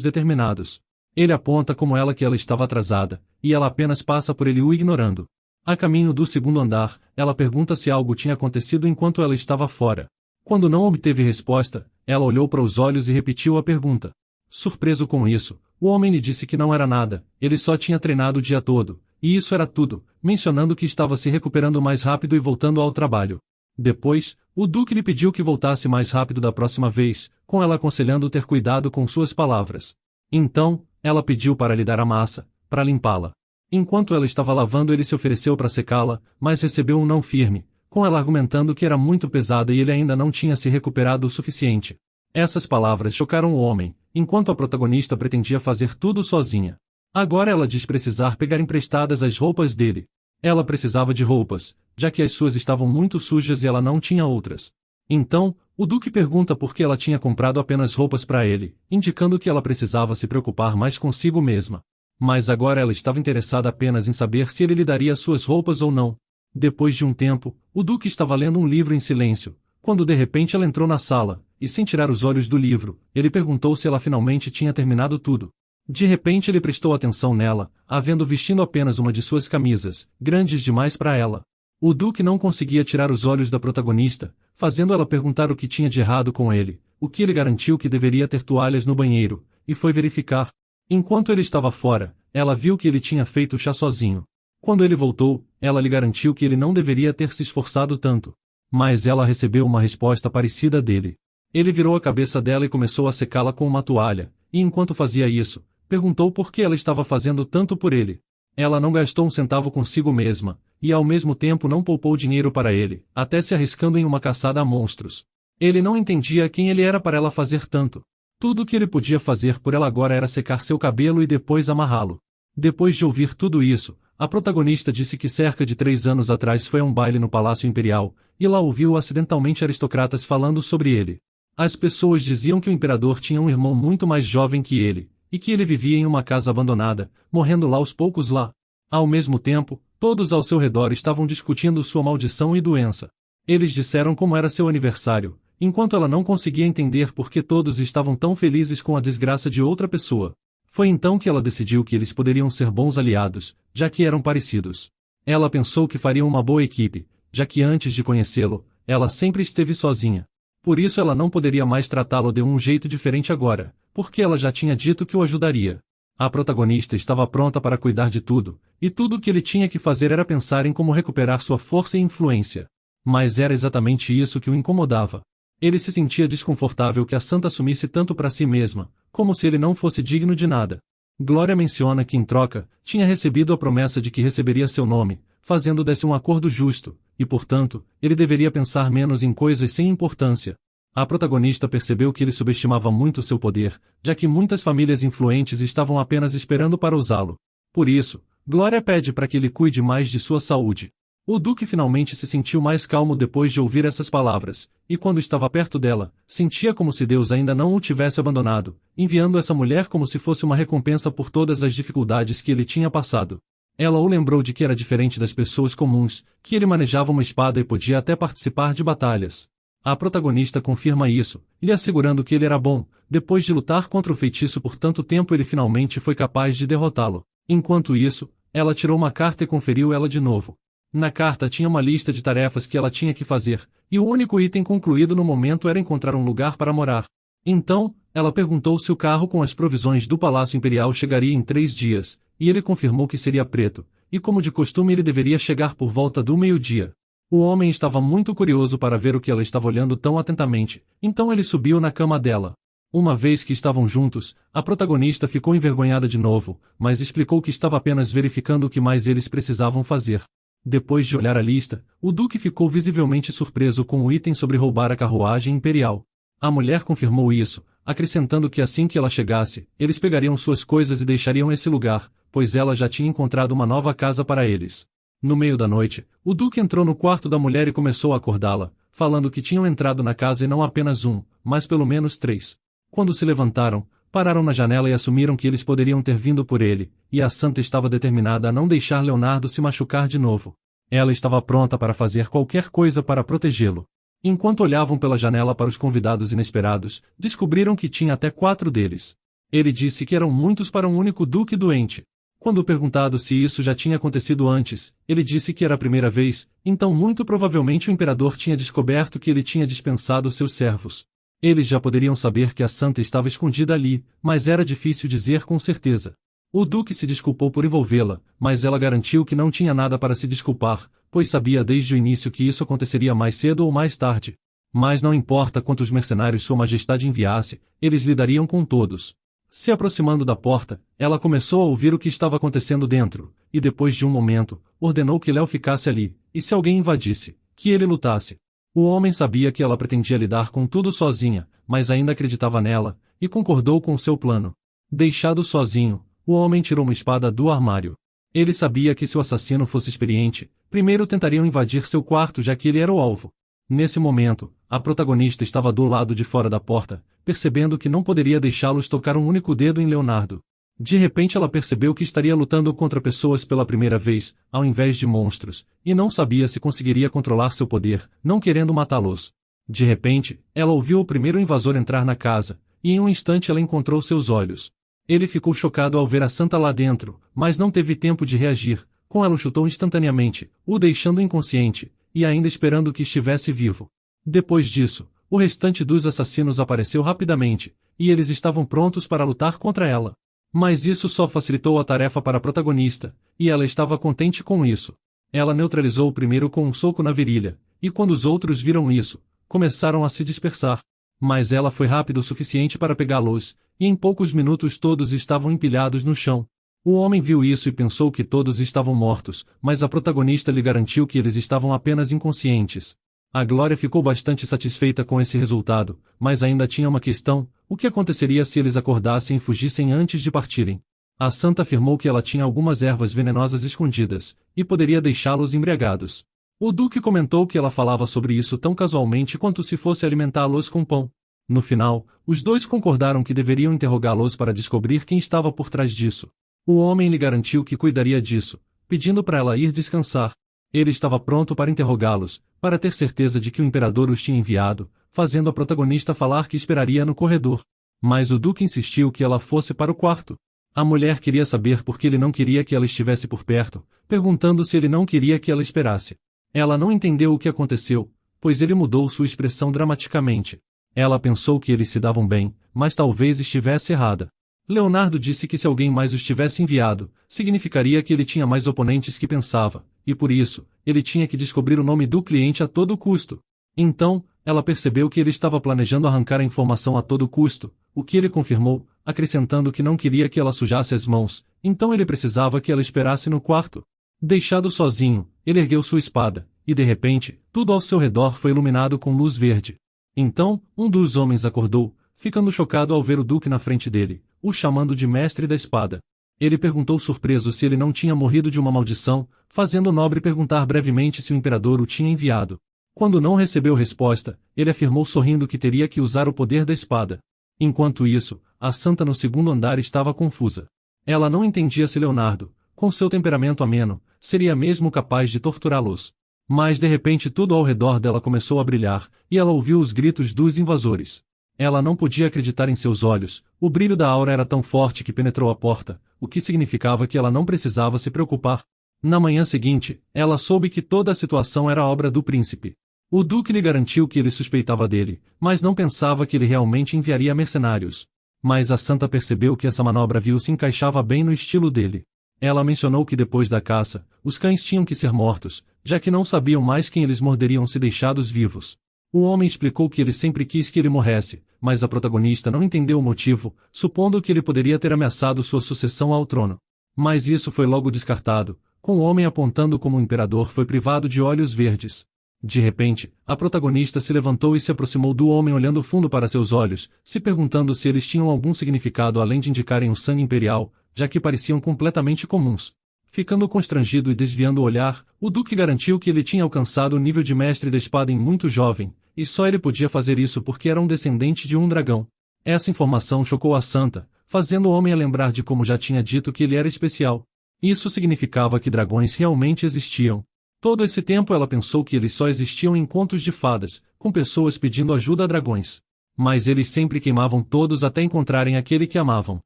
Speaker 2: determinados. Ele aponta como ela que ela estava atrasada, e ela apenas passa por ele o ignorando. A caminho do segundo andar, ela pergunta se algo tinha acontecido enquanto ela estava fora. Quando não obteve resposta, ela olhou para os olhos e repetiu a pergunta. Surpreso com isso, o homem lhe disse que não era nada, ele só tinha treinado o dia todo, e isso era tudo, mencionando que estava se recuperando mais rápido e voltando ao trabalho. Depois, o Duque lhe pediu que voltasse mais rápido da próxima vez, com ela aconselhando ter cuidado com suas palavras. Então, ela pediu para lhe dar a massa, para limpá-la. Enquanto ela estava lavando, ele se ofereceu para secá-la, mas recebeu um não firme, com ela argumentando que era muito pesada e ele ainda não tinha se recuperado o suficiente. Essas palavras chocaram o homem, enquanto a protagonista pretendia fazer tudo sozinha. Agora ela diz precisar pegar emprestadas as roupas dele. Ela precisava de roupas, já que as suas estavam muito sujas e ela não tinha outras. Então, o Duque pergunta por que ela tinha comprado apenas roupas para ele, indicando que ela precisava se preocupar mais consigo mesma. Mas agora ela estava interessada apenas em saber se ele lhe daria suas roupas ou não. Depois de um tempo, o Duque estava lendo um livro em silêncio, quando de repente ela entrou na sala, e sem tirar os olhos do livro, ele perguntou se ela finalmente tinha terminado tudo. De repente ele prestou atenção nela, a vendo vestindo apenas uma de suas camisas, grandes demais para ela. O Duque não conseguia tirar os olhos da protagonista, fazendo ela perguntar o que tinha de errado com ele, o que ele garantiu que deveria ter toalhas no banheiro, e foi verificar. Enquanto ele estava fora, ela viu que ele tinha feito chá sozinho. Quando ele voltou, ela lhe garantiu que ele não deveria ter se esforçado tanto. Mas ela recebeu uma resposta parecida dele. Ele virou a cabeça dela e começou a secá-la com uma toalha, e enquanto fazia isso, perguntou por que ela estava fazendo tanto por ele. Ela não gastou um centavo consigo mesma, e ao mesmo tempo não poupou dinheiro para ele, até se arriscando em uma caçada a monstros. Ele não entendia quem ele era para ela fazer tanto. Tudo o que ele podia fazer por ela agora era secar seu cabelo e depois amarrá-lo. Depois de ouvir tudo isso, a protagonista disse que cerca de 3 anos atrás foi a um baile no Palácio Imperial, e lá ouviu acidentalmente aristocratas falando sobre ele. As pessoas diziam que o imperador tinha um irmão muito mais jovem que ele, e que ele vivia em uma casa abandonada, morrendo lá aos poucos lá. Ao mesmo tempo, todos ao seu redor estavam discutindo sua maldição e doença. Eles disseram como era seu aniversário, enquanto ela não conseguia entender por que todos estavam tão felizes com a desgraça de outra pessoa. Foi então que ela decidiu que eles poderiam ser bons aliados, já que eram parecidos. Ela pensou que fariam uma boa equipe, já que antes de conhecê-lo, ela sempre esteve sozinha. Por isso ela não poderia mais tratá-lo de um jeito diferente agora, porque ela já tinha dito que o ajudaria. A protagonista estava pronta para cuidar de tudo, e tudo o que ele tinha que fazer era pensar em como recuperar sua força e influência. Mas era exatamente isso que o incomodava. Ele se sentia desconfortável que a santa assumisse tanto para si mesma, como se ele não fosse digno de nada. Glória menciona que em troca, tinha recebido a promessa de que receberia seu nome, fazendo desse um acordo justo, e portanto, ele deveria pensar menos em coisas sem importância. A protagonista percebeu que ele subestimava muito seu poder, já que muitas famílias influentes estavam apenas esperando para usá-lo. Por isso, Glória pede para que ele cuide mais de sua saúde. O Duque finalmente se sentiu mais calmo depois de ouvir essas palavras, e quando estava perto dela, sentia como se Deus ainda não o tivesse abandonado, enviando essa mulher como se fosse uma recompensa por todas as dificuldades que ele tinha passado. Ela o lembrou de que era diferente das pessoas comuns, que ele manejava uma espada e podia até participar de batalhas. A protagonista confirma isso, lhe assegurando que ele era bom. Depois de lutar contra o feitiço por tanto tempo, ele finalmente foi capaz de derrotá-lo. Enquanto isso, ela tirou uma carta e conferiu ela de novo. Na carta tinha uma lista de tarefas que ela tinha que fazer, e o único item concluído no momento era encontrar um lugar para morar. Então, ela perguntou se o carro com as provisões do Palácio Imperial chegaria em 3 dias, e ele confirmou que seria preto, e como de costume ele deveria chegar por volta do meio-dia. O homem estava muito curioso para ver o que ela estava olhando tão atentamente, então ele subiu na cama dela. Uma vez que estavam juntos, a protagonista ficou envergonhada de novo, mas explicou que estava apenas verificando o que mais eles precisavam fazer. Depois de olhar a lista, o Duque ficou visivelmente surpreso com o item sobre roubar a carruagem imperial. A mulher confirmou isso, acrescentando que assim que ela chegasse, eles pegariam suas coisas e deixariam esse lugar, pois ela já tinha encontrado uma nova casa para eles. No meio da noite, o Duque entrou no quarto da mulher e começou a acordá-la, falando que tinham entrado na casa e não apenas um, mas pelo menos 3. Quando se levantaram, pararam na janela e assumiram que eles poderiam ter vindo por ele, e a santa estava determinada a não deixar Leonardo se machucar de novo. Ela estava pronta para fazer qualquer coisa para protegê-lo. Enquanto olhavam pela janela para os convidados inesperados, descobriram que tinha até 4 deles. Ele disse que eram muitos para um único duque doente. Quando perguntado se isso já tinha acontecido antes, ele disse que era a primeira vez, então muito provavelmente o imperador tinha descoberto que ele tinha dispensado seus servos. Eles já poderiam saber que a santa estava escondida ali, mas era difícil dizer com certeza. O duque se desculpou por envolvê-la, mas ela garantiu que não tinha nada para se desculpar, pois sabia desde o início que isso aconteceria mais cedo ou mais tarde. Mas não importa quantos mercenários Sua Majestade enviasse, eles lidariam com todos. Se aproximando da porta, ela começou a ouvir o que estava acontecendo dentro, e depois de um momento, ordenou que Léo ficasse ali, e se alguém invadisse, que ele lutasse. O homem sabia que ela pretendia lidar com tudo sozinha, mas ainda acreditava nela, e concordou com seu plano. Deixado sozinho, o homem tirou uma espada do armário. Ele sabia que se o assassino fosse experiente, primeiro tentariam invadir seu quarto já que ele era o alvo. Nesse momento, a protagonista estava do lado de fora da porta, percebendo que não poderia deixá-los tocar um único dedo em Leonardo. De repente ela percebeu que estaria lutando contra pessoas pela primeira vez, ao invés de monstros, e não sabia se conseguiria controlar seu poder, não querendo matá-los. De repente, ela ouviu o primeiro invasor entrar na casa, e em um instante ela encontrou seus olhos. Ele ficou chocado ao ver a santa lá dentro, mas não teve tempo de reagir, com ela o chutou instantaneamente, o deixando inconsciente, e ainda esperando que estivesse vivo. Depois disso, o restante dos assassinos apareceu rapidamente, e eles estavam prontos para lutar contra ela. Mas isso só facilitou a tarefa para a protagonista, e ela estava contente com isso. Ela neutralizou o primeiro com um soco na virilha, e quando os outros viram isso, começaram a se dispersar. Mas ela foi rápida o suficiente para pegá-los, e em poucos minutos todos estavam empilhados no chão. O homem viu isso e pensou que todos estavam mortos, mas a protagonista lhe garantiu que eles estavam apenas inconscientes. A Glória ficou bastante satisfeita com esse resultado, mas ainda tinha uma questão: o que aconteceria se eles acordassem e fugissem antes de partirem? A santa afirmou que ela tinha algumas ervas venenosas escondidas, e poderia deixá-los embriagados. O duque comentou que ela falava sobre isso tão casualmente quanto se fosse alimentá-los com pão. No final, os dois concordaram que deveriam interrogá-los para descobrir quem estava por trás disso. O homem lhe garantiu que cuidaria disso, pedindo para ela ir descansar. Ele estava pronto para interrogá-los, para ter certeza de que o imperador os tinha enviado, fazendo a protagonista falar que esperaria no corredor. Mas o duque insistiu que ela fosse para o quarto. A mulher queria saber por que ele não queria que ela estivesse por perto, perguntando se ele não queria que ela esperasse. Ela não entendeu o que aconteceu, pois ele mudou sua expressão dramaticamente. Ela pensou que eles se davam bem, mas talvez estivesse errada. Leonardo disse que se alguém mais os tivesse enviado, significaria que ele tinha mais oponentes que pensava, e por isso, ele tinha que descobrir o nome do cliente a todo custo. Então, ela percebeu que ele estava planejando arrancar a informação a todo custo, o que ele confirmou, acrescentando que não queria que ela sujasse as mãos, então ele precisava que ela esperasse no quarto. Deixado sozinho, ele ergueu sua espada, e de repente, tudo ao seu redor foi iluminado com luz verde. Então, um dos homens acordou, ficando chocado ao ver o duque na frente dele, o chamando de mestre da espada. Ele perguntou surpreso se ele não tinha morrido de uma maldição, fazendo o nobre perguntar brevemente se o imperador o tinha enviado. Quando não recebeu resposta, ele afirmou sorrindo que teria que usar o poder da espada. Enquanto isso, a santa no segundo andar estava confusa. Ela não entendia se Leonardo, com seu temperamento ameno, seria mesmo capaz de torturá-los. Mas de repente tudo ao redor dela começou a brilhar, e ela ouviu os gritos dos invasores. Ela não podia acreditar em seus olhos, o brilho da aura era tão forte que penetrou a porta, o que significava que ela não precisava se preocupar. Na manhã seguinte, ela soube que toda a situação era obra do príncipe. O duque lhe garantiu que ele suspeitava dele, mas não pensava que ele realmente enviaria mercenários. Mas a santa percebeu que essa manobra vil se encaixava bem no estilo dele. Ela mencionou que depois da caça, os cães tinham que ser mortos, já que não sabiam mais quem eles morderiam se deixados vivos. O homem explicou que ele sempre quis que ele morresse, mas a protagonista não entendeu o motivo, supondo que ele poderia ter ameaçado sua sucessão ao trono. Mas isso foi logo descartado, com o homem apontando como o imperador foi privado de olhos verdes. De repente, a protagonista se levantou e se aproximou do homem olhando fundo para seus olhos, se perguntando se eles tinham algum significado além de indicarem o sangue imperial, já que pareciam completamente comuns. Ficando constrangido e desviando o olhar, o duque garantiu que ele tinha alcançado o nível de mestre da espada em muito jovem, e só ele podia fazer isso porque era um descendente de um dragão. Essa informação chocou a santa, fazendo o homem a lembrar de como já tinha dito que ele era especial. Isso significava que dragões realmente existiam. Todo esse tempo ela pensou que eles só existiam em contos de fadas, com pessoas pedindo ajuda a dragões. Mas eles sempre queimavam todos até encontrarem aquele que amavam.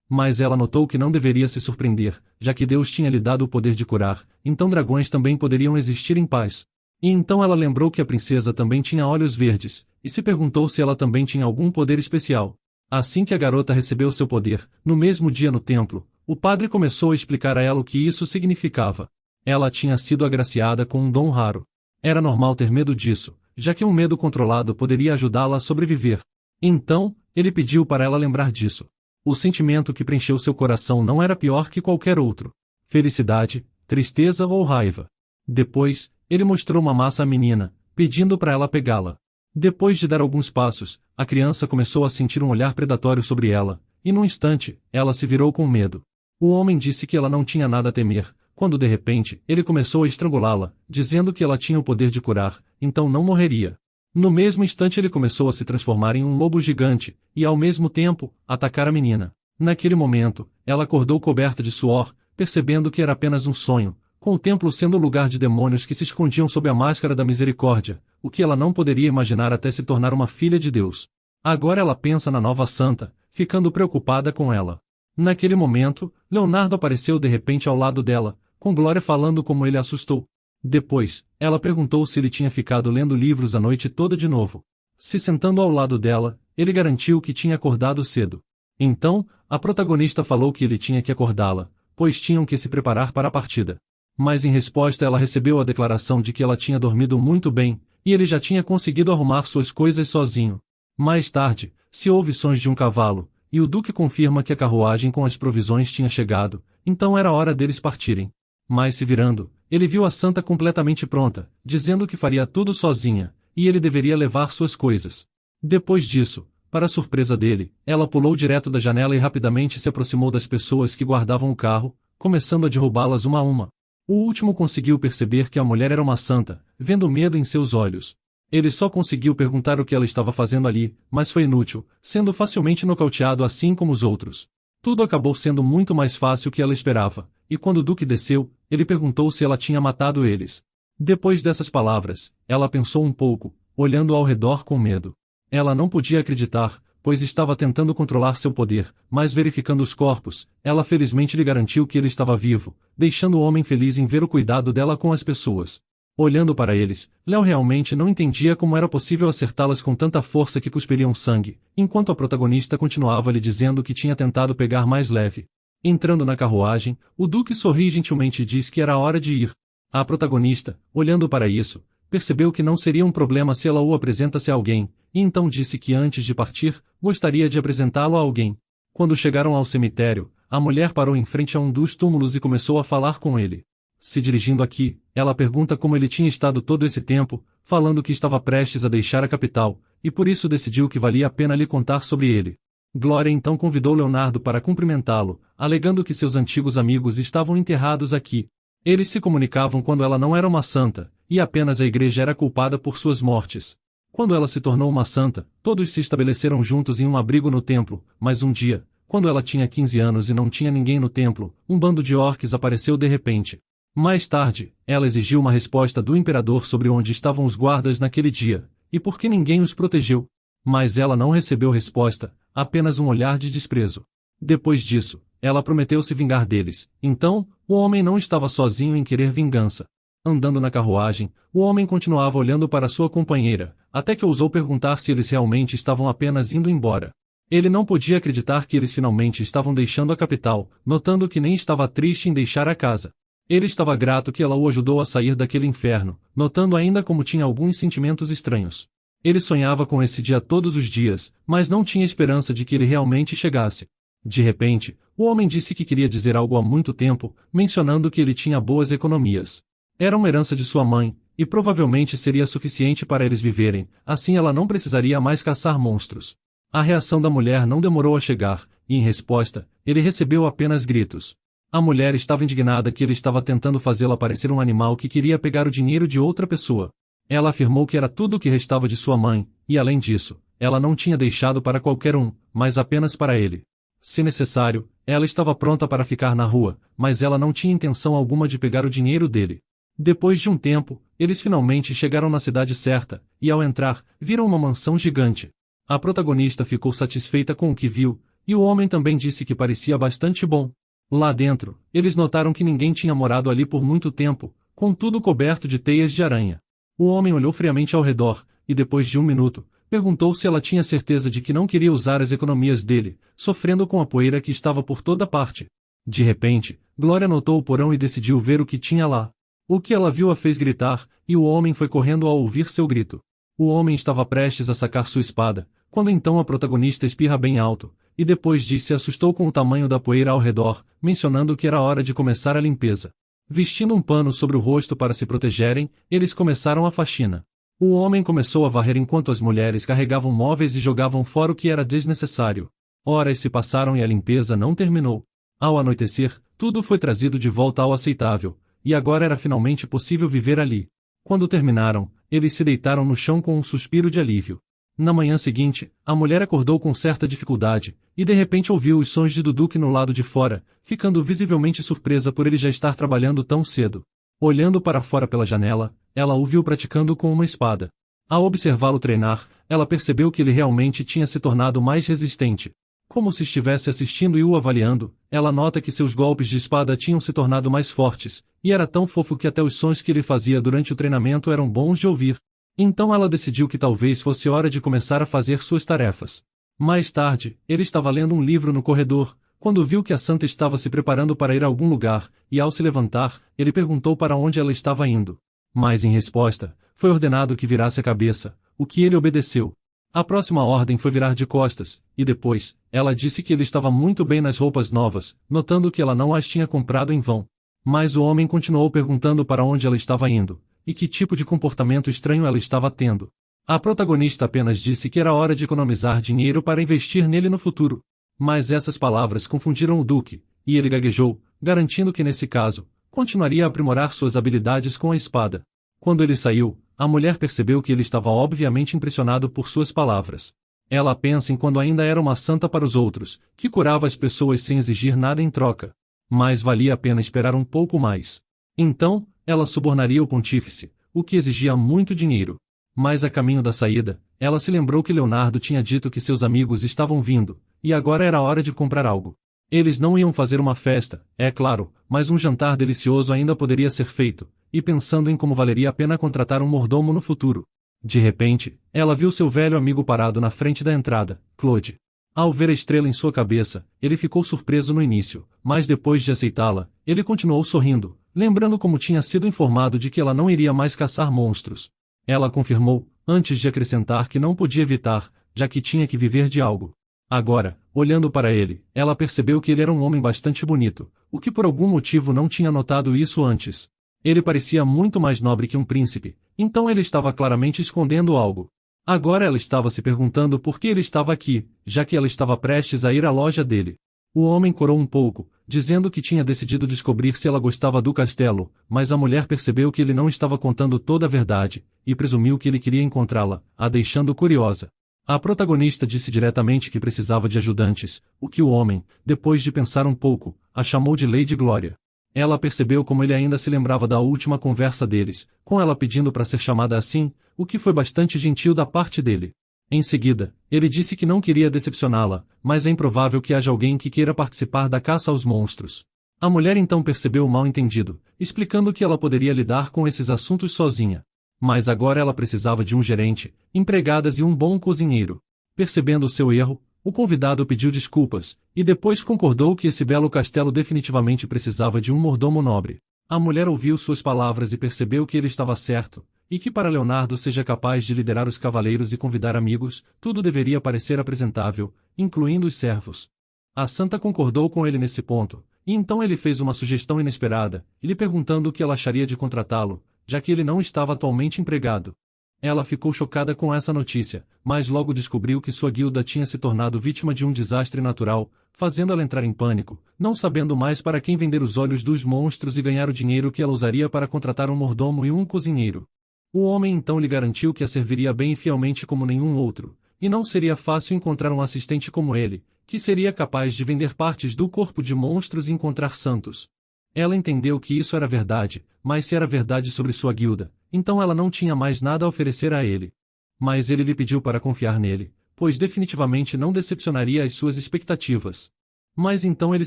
Speaker 2: Mas ela notou que não deveria se surpreender, já que Deus tinha lhe dado o poder de curar, então dragões também poderiam existir em paz. E então ela lembrou que a princesa também tinha olhos verdes, e se perguntou se ela também tinha algum poder especial. Assim que a garota recebeu seu poder, no mesmo dia no templo, o padre começou a explicar a ela o que isso significava. Ela tinha sido agraciada com um dom raro. Era normal ter medo disso, já que um medo controlado poderia ajudá-la a sobreviver. Então, ele pediu para ela lembrar disso. O sentimento que preencheu seu coração não era pior que qualquer outro. Felicidade, tristeza ou raiva. Depois, ele mostrou uma massa à menina, pedindo para ela pegá-la. Depois de dar alguns passos, a criança começou a sentir um olhar predatório sobre ela, e num instante, ela se virou com medo. O homem disse que ela não tinha nada a temer, quando de repente, ele começou a estrangulá-la, dizendo que ela tinha o poder de curar, então não morreria. No mesmo instante ele começou a se transformar em um lobo gigante, e ao mesmo tempo, atacar a menina. Naquele momento, ela acordou coberta de suor, percebendo que era apenas um sonho, com o templo sendo o lugar de demônios que se escondiam sob a máscara da misericórdia, o que ela não poderia imaginar até se tornar uma filha de Deus. Agora ela pensa na nova santa, ficando preocupada com ela. Naquele momento, Leonardo apareceu de repente ao lado dela, com Glória falando como ele a assustou. Depois, ela perguntou se ele tinha ficado lendo livros a noite toda de novo. Se sentando ao lado dela, ele garantiu que tinha acordado cedo. Então, a protagonista falou que ele tinha que acordá-la, pois tinham que se preparar para a partida. Mas em resposta ela recebeu a declaração de que ela tinha dormido muito bem, e ele já tinha conseguido arrumar suas coisas sozinho. Mais tarde, se ouve sons de um cavalo, e o duque confirma que a carruagem com as provisões tinha chegado, então era hora deles partirem. Mas se virando, ele viu a santa completamente pronta, dizendo que faria tudo sozinha, e ele deveria levar suas coisas. Depois disso, para surpresa dele, ela pulou direto da janela e rapidamente se aproximou das pessoas que guardavam o carro, começando a derrubá-las uma a uma. O último conseguiu perceber que a mulher era uma santa, vendo medo em seus olhos. Ele só conseguiu perguntar o que ela estava fazendo ali, mas foi inútil, sendo facilmente nocauteado assim como os outros. Tudo acabou sendo muito mais fácil que ela esperava, e quando o duque desceu, ele perguntou se ela tinha matado eles. Depois dessas palavras, ela pensou um pouco, olhando ao redor com medo. Ela não podia acreditar, pois estava tentando controlar seu poder, mas verificando os corpos, ela felizmente lhe garantiu que ele estava vivo, deixando o homem feliz em ver o cuidado dela com as pessoas. Olhando para eles, Léo realmente não entendia como era possível acertá-las com tanta força que cuspiriam sangue, enquanto a protagonista continuava lhe dizendo que tinha tentado pegar mais leve. Entrando na carruagem, o duque sorri gentilmente e diz que era hora de ir. A protagonista, olhando para isso, percebeu que não seria um problema se ela o apresentasse a alguém, e então disse que antes de partir, gostaria de apresentá-lo a alguém. Quando chegaram ao cemitério, a mulher parou em frente a um dos túmulos e começou a falar com ele. Se dirigindo aqui, ela pergunta como ele tinha estado todo esse tempo, falando que estava prestes a deixar a capital, e por isso decidiu que valia a pena lhe contar sobre ele. Glória então convidou Leonardo para cumprimentá-lo, alegando que seus antigos amigos estavam enterrados aqui. Eles se comunicavam quando ela não era uma santa, e apenas a igreja era culpada por suas mortes. Quando ela se tornou uma santa, todos se estabeleceram juntos em um abrigo no templo, mas um dia, quando ela tinha 15 anos e não tinha ninguém no templo, um bando de orques apareceu de repente. Mais tarde, ela exigiu uma resposta do imperador sobre onde estavam os guardas naquele dia, e por que ninguém os protegeu. Mas ela não recebeu resposta, apenas um olhar de desprezo. Depois disso, ela prometeu se vingar deles. Então, o homem não estava sozinho em querer vingança. Andando na carruagem, o homem continuava olhando para sua companheira, até que ousou perguntar se eles realmente estavam apenas indo embora. Ele não podia acreditar que eles finalmente estavam deixando a capital, notando que nem estava triste em deixar a casa. Ele estava grato que ela o ajudou a sair daquele inferno, notando ainda como tinha alguns sentimentos estranhos. Ele sonhava com esse dia todos os dias, mas não tinha esperança de que ele realmente chegasse. De repente, o homem disse que queria dizer algo há muito tempo, mencionando que ele tinha boas economias. Era uma herança de sua mãe, e provavelmente seria suficiente para eles viverem, assim ela não precisaria mais caçar monstros. A reação da mulher não demorou a chegar, e em resposta, ele recebeu apenas gritos. A mulher estava indignada que ele estava tentando fazê-la parecer um animal que queria pegar o dinheiro de outra pessoa. Ela afirmou que era tudo o que restava de sua mãe, e além disso, ela não tinha deixado para qualquer um, mas apenas para ele. Se necessário, ela estava pronta para ficar na rua, mas ela não tinha intenção alguma de pegar o dinheiro dele. Depois de um tempo, eles finalmente chegaram na cidade certa, e ao entrar, viram uma mansão gigante. A protagonista ficou satisfeita com o que viu, e o homem também disse que parecia bastante bom. Lá dentro, eles notaram que ninguém tinha morado ali por muito tempo, com tudo coberto de teias de aranha. O homem olhou friamente ao redor, e depois de um minuto, perguntou se ela tinha certeza de que não queria usar as economias dele, sofrendo com a poeira que estava por toda parte. De repente, Glória notou o porão e decidiu ver o que tinha lá. O que ela viu a fez gritar, e o homem foi correndo ao ouvir seu grito. O homem estava prestes a sacar sua espada, quando então a protagonista espirra bem alto, e depois disso se assustou com o tamanho da poeira ao redor, mencionando que era hora de começar a limpeza. Vestindo um pano sobre o rosto para se protegerem, eles começaram a faxina. O homem começou a varrer enquanto as mulheres carregavam móveis e jogavam fora o que era desnecessário. Horas se passaram e a limpeza não terminou. Ao anoitecer, tudo foi trazido de volta ao aceitável, e agora era finalmente possível viver ali. Quando terminaram, eles se deitaram no chão com um suspiro de alívio. Na manhã seguinte, a mulher acordou com certa dificuldade, e de repente ouviu os sons de Duduk no lado de fora, ficando visivelmente surpresa por ele já estar trabalhando tão cedo. Olhando para fora pela janela, ela o viu praticando com uma espada. Ao observá-lo treinar, ela percebeu que ele realmente tinha se tornado mais resistente. Como se estivesse assistindo e o avaliando, ela nota que seus golpes de espada tinham se tornado mais fortes, e era tão fofo que até os sons que ele fazia durante o treinamento eram bons de ouvir. Então ela decidiu que talvez fosse hora de começar a fazer suas tarefas. Mais tarde, ele estava lendo um livro no corredor, quando viu que a santa estava se preparando para ir a algum lugar, e ao se levantar, ele perguntou para onde ela estava indo. Mas em resposta, foi ordenado que virasse a cabeça, o que ele obedeceu. A próxima ordem foi virar de costas, e depois, ela disse que ele estava muito bem nas roupas novas, notando que ela não as tinha comprado em vão. Mas o homem continuou perguntando para onde ela estava indo, e que tipo de comportamento estranho ela estava tendo. A protagonista apenas disse que era hora de economizar dinheiro para investir nele no futuro. Mas essas palavras confundiram o Duque, e ele gaguejou, garantindo que nesse caso, continuaria a aprimorar suas habilidades com a espada. Quando ele saiu, a mulher percebeu que ele estava obviamente impressionado por suas palavras. Ela pensa em quando ainda era uma santa para os outros, que curava as pessoas sem exigir nada em troca. Mas valia a pena esperar um pouco mais. Então, ela subornaria o pontífice, o que exigia muito dinheiro. Mas a caminho da saída, ela se lembrou que Leonardo tinha dito que seus amigos estavam vindo, e agora era hora de comprar algo. Eles não iam fazer uma festa, é claro, mas um jantar delicioso ainda poderia ser feito, e pensando em como valeria a pena contratar um mordomo no futuro. De repente, ela viu seu velho amigo parado na frente da entrada, Claude. Ao ver a estrela em sua cabeça, ele ficou surpreso no início, mas depois de aceitá-la, ele continuou sorrindo, lembrando como tinha sido informado de que ela não iria mais caçar monstros. Ela confirmou, antes de acrescentar que não podia evitar, já que tinha que viver de algo. Agora, olhando para ele, ela percebeu que ele era um homem bastante bonito, o que por algum motivo não tinha notado isso antes. Ele parecia muito mais nobre que um príncipe, então ele estava claramente escondendo algo. Agora ela estava se perguntando por que ele estava aqui, já que ela estava prestes a ir à loja dele. O homem corou um pouco, dizendo que tinha decidido descobrir se ela gostava do castelo, mas a mulher percebeu que ele não estava contando toda a verdade, e presumiu que ele queria encontrá-la, a deixando curiosa. A protagonista disse diretamente que precisava de ajudantes, o que o homem, depois de pensar um pouco, a chamou de Lady Glória. Ela percebeu como ele ainda se lembrava da última conversa deles, com ela pedindo para ser chamada assim, o que foi bastante gentil da parte dele. Em seguida, ele disse que não queria decepcioná-la, mas é improvável que haja alguém que queira participar da caça aos monstros. A mulher então percebeu o mal-entendido, explicando que ela poderia lidar com esses assuntos sozinha. Mas agora ela precisava de um gerente, empregadas e um bom cozinheiro. Percebendo o seu erro, O convidado pediu desculpas, e depois concordou que esse belo castelo definitivamente precisava de um mordomo nobre. A mulher ouviu suas palavras e percebeu que ele estava certo, e que para Leonardo seja capaz de liderar os cavaleiros e convidar amigos, tudo deveria parecer apresentável, incluindo os servos. A santa concordou com ele nesse ponto, e então ele fez uma sugestão inesperada, lhe perguntando o que ela acharia de contratá-lo, já que ele não estava atualmente empregado. Ela ficou chocada com essa notícia, mas logo descobriu que sua guilda tinha se tornado vítima de um desastre natural, fazendo ela entrar em pânico, não sabendo mais para quem vender os olhos dos monstros e ganhar o dinheiro que ela usaria para contratar um mordomo e um cozinheiro. O homem então lhe garantiu que a serviria bem e fielmente como nenhum outro, e não seria fácil encontrar um assistente como ele, que seria capaz de vender partes do corpo de monstros e encontrar santos. Ela entendeu que isso era verdade, mas se era verdade sobre sua guilda, então ela não tinha mais nada a oferecer a ele. Mas ele lhe pediu para confiar nele, pois definitivamente não decepcionaria as suas expectativas. Mas então ele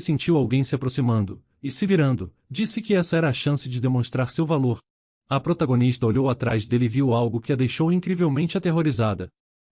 Speaker 2: sentiu alguém se aproximando, e se virando, disse que essa era a chance de demonstrar seu valor. A protagonista olhou atrás dele e viu algo que a deixou incrivelmente aterrorizada.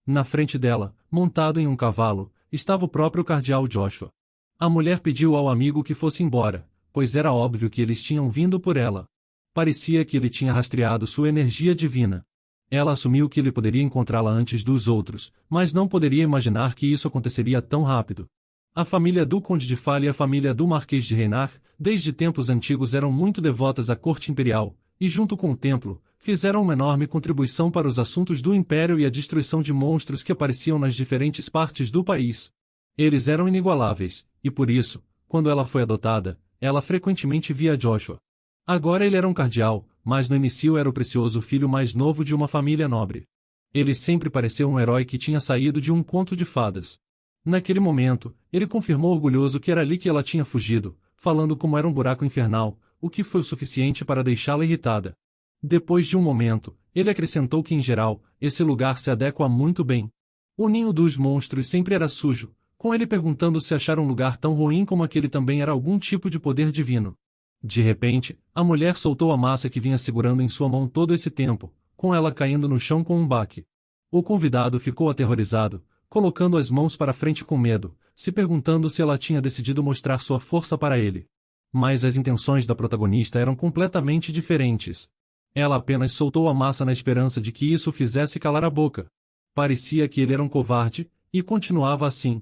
Speaker 2: Na frente dela, montado em um cavalo, estava o próprio cardeal Joshua. A mulher pediu ao amigo que fosse embora, pois era óbvio que eles tinham vindo por ela. Parecia que ele tinha rastreado sua energia divina. Ela assumiu que ele poderia encontrá-la antes dos outros, mas não poderia imaginar que isso aconteceria tão rápido. A família do Conde de Fale e a família do Marquês de Reinar, desde tempos antigos eram muito devotas à corte imperial, e junto com o templo, fizeram uma enorme contribuição para os assuntos do império e a destruição de monstros que apareciam nas diferentes partes do país. Eles eram inigualáveis, e por isso, quando ela foi adotada, ela frequentemente via Joshua. Agora ele era um cardeal, mas no início era o precioso filho mais novo de uma família nobre. Ele sempre pareceu um herói que tinha saído de um conto de fadas. Naquele momento, ele confirmou orgulhoso que era ali que ela tinha fugido, falando como era um buraco infernal, o que foi o suficiente para deixá-la irritada. Depois de um momento, ele acrescentou que em geral, esse lugar se adequa muito bem. O ninho dos monstros sempre era sujo, com ele perguntando se achar um lugar tão ruim como aquele também era algum tipo de poder divino. De repente, a mulher soltou a massa que vinha segurando em sua mão todo esse tempo, com ela caindo no chão com um baque. O convidado ficou aterrorizado, colocando as mãos para frente com medo, se perguntando se ela tinha decidido mostrar sua força para ele. Mas as intenções da protagonista eram completamente diferentes. Ela apenas soltou a massa na esperança de que isso o fizesse calar a boca. Parecia que ele era um covarde, e continuava assim.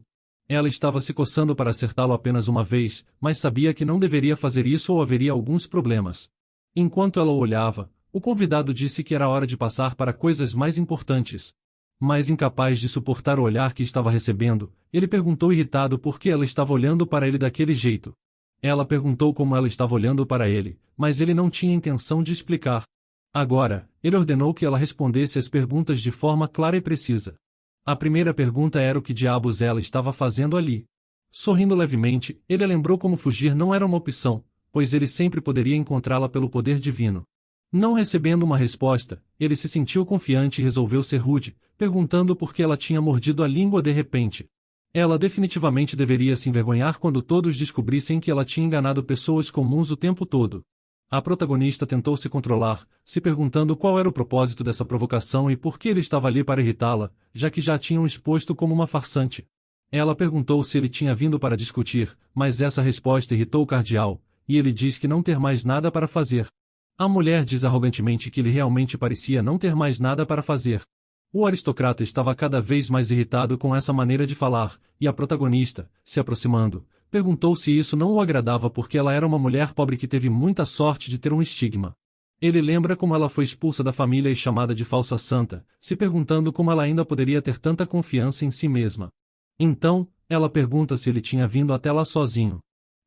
Speaker 2: Ela estava se coçando para acertá-lo apenas uma vez, mas sabia que não deveria fazer isso ou haveria alguns problemas. Enquanto ela o olhava, o convidado disse que era hora de passar para coisas mais importantes. Mas incapaz de suportar o olhar que estava recebendo, ele perguntou irritado por que ela estava olhando para ele daquele jeito. Ela perguntou como ela estava olhando para ele, mas ele não tinha intenção de explicar. Agora, ele ordenou que ela respondesse as perguntas de forma clara e precisa. A primeira pergunta era o que diabos ela estava fazendo ali. Sorrindo levemente, ele lembrou como fugir não era uma opção, pois ele sempre poderia encontrá-la pelo poder divino. Não recebendo uma resposta, ele se sentiu confiante e resolveu ser rude, perguntando por que ela tinha mordido a língua de repente. Ela definitivamente deveria se envergonhar quando todos descobrissem que ela tinha enganado pessoas comuns o tempo todo. A protagonista tentou se controlar, se perguntando qual era o propósito dessa provocação e por que ele estava ali para irritá-la, já que já a tinham exposto como uma farsante. Ela perguntou se ele tinha vindo para discutir, mas essa resposta irritou o cardeal, e ele diz que não ter mais nada para fazer. A mulher diz arrogantemente que ele realmente parecia não ter mais nada para fazer. O aristocrata estava cada vez mais irritado com essa maneira de falar, e a protagonista, se aproximando, perguntou se isso não o agradava porque ela era uma mulher pobre que teve muita sorte de ter um estigma. Ele lembra como ela foi expulsa da família e chamada de falsa santa, se perguntando como ela ainda poderia ter tanta confiança em si mesma. Então, ela pergunta se ele tinha vindo até lá sozinho.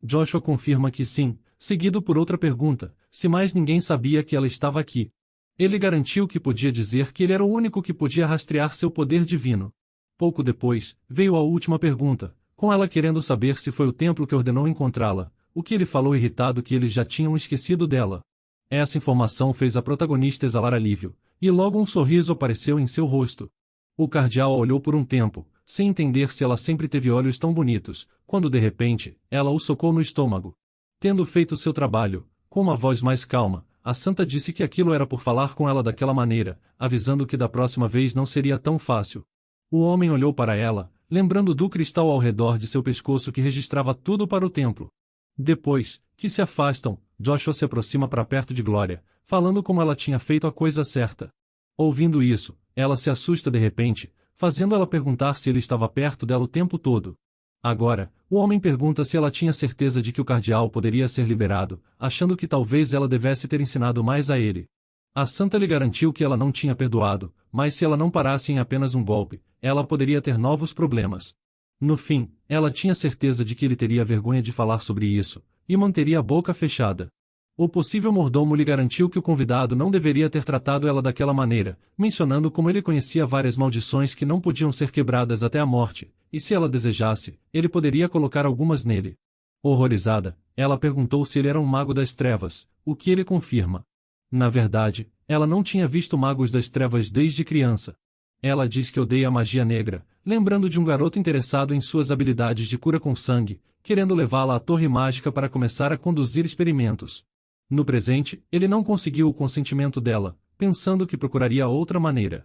Speaker 2: Joshua confirma que sim, seguido por outra pergunta, se mais ninguém sabia que ela estava aqui. Ele garantiu que podia dizer que ele era o único que podia rastrear seu poder divino. Pouco depois, veio a última pergunta, com ela querendo saber se foi o templo que ordenou encontrá-la, o que ele falou irritado que eles já tinham esquecido dela. Essa informação fez a protagonista exalar alívio, e logo um sorriso apareceu em seu rosto. O cardeal a olhou por um tempo, sem entender se ela sempre teve olhos tão bonitos, quando de repente, ela o socou no estômago. Tendo feito seu trabalho, com uma voz mais calma, a santa disse que aquilo era por falar com ela daquela maneira, avisando que da próxima vez não seria tão fácil. O homem olhou para ela, lembrando do cristal ao redor de seu pescoço que registrava tudo para o templo. Depois que se afastam, Joshua se aproxima para perto de Glória, falando como ela tinha feito a coisa certa. Ouvindo isso, ela se assusta de repente, fazendo ela perguntar se ele estava perto dela o tempo todo. Agora, o homem pergunta se ela tinha certeza de que o cardeal poderia ser liberado, achando que talvez ela devesse ter ensinado mais a ele. A santa lhe garantiu que ela não tinha perdoado, mas se ela não parasse em apenas um golpe, ela poderia ter novos problemas. No fim, ela tinha certeza de que ele teria vergonha de falar sobre isso, e manteria a boca fechada. O possível mordomo lhe garantiu que o convidado não deveria ter tratado ela daquela maneira, mencionando como ele conhecia várias maldições que não podiam ser quebradas até a morte, e se ela desejasse, ele poderia colocar algumas nele. Horrorizada, ela perguntou se ele era um mago das trevas, o que ele confirma. Na verdade, ela não tinha visto magos das trevas desde criança. Ela diz que odeia a magia negra, lembrando de um garoto interessado em suas habilidades de cura com sangue, querendo levá-la à torre mágica para começar a conduzir experimentos. No presente, ele não conseguiu o consentimento dela, pensando que procuraria outra maneira.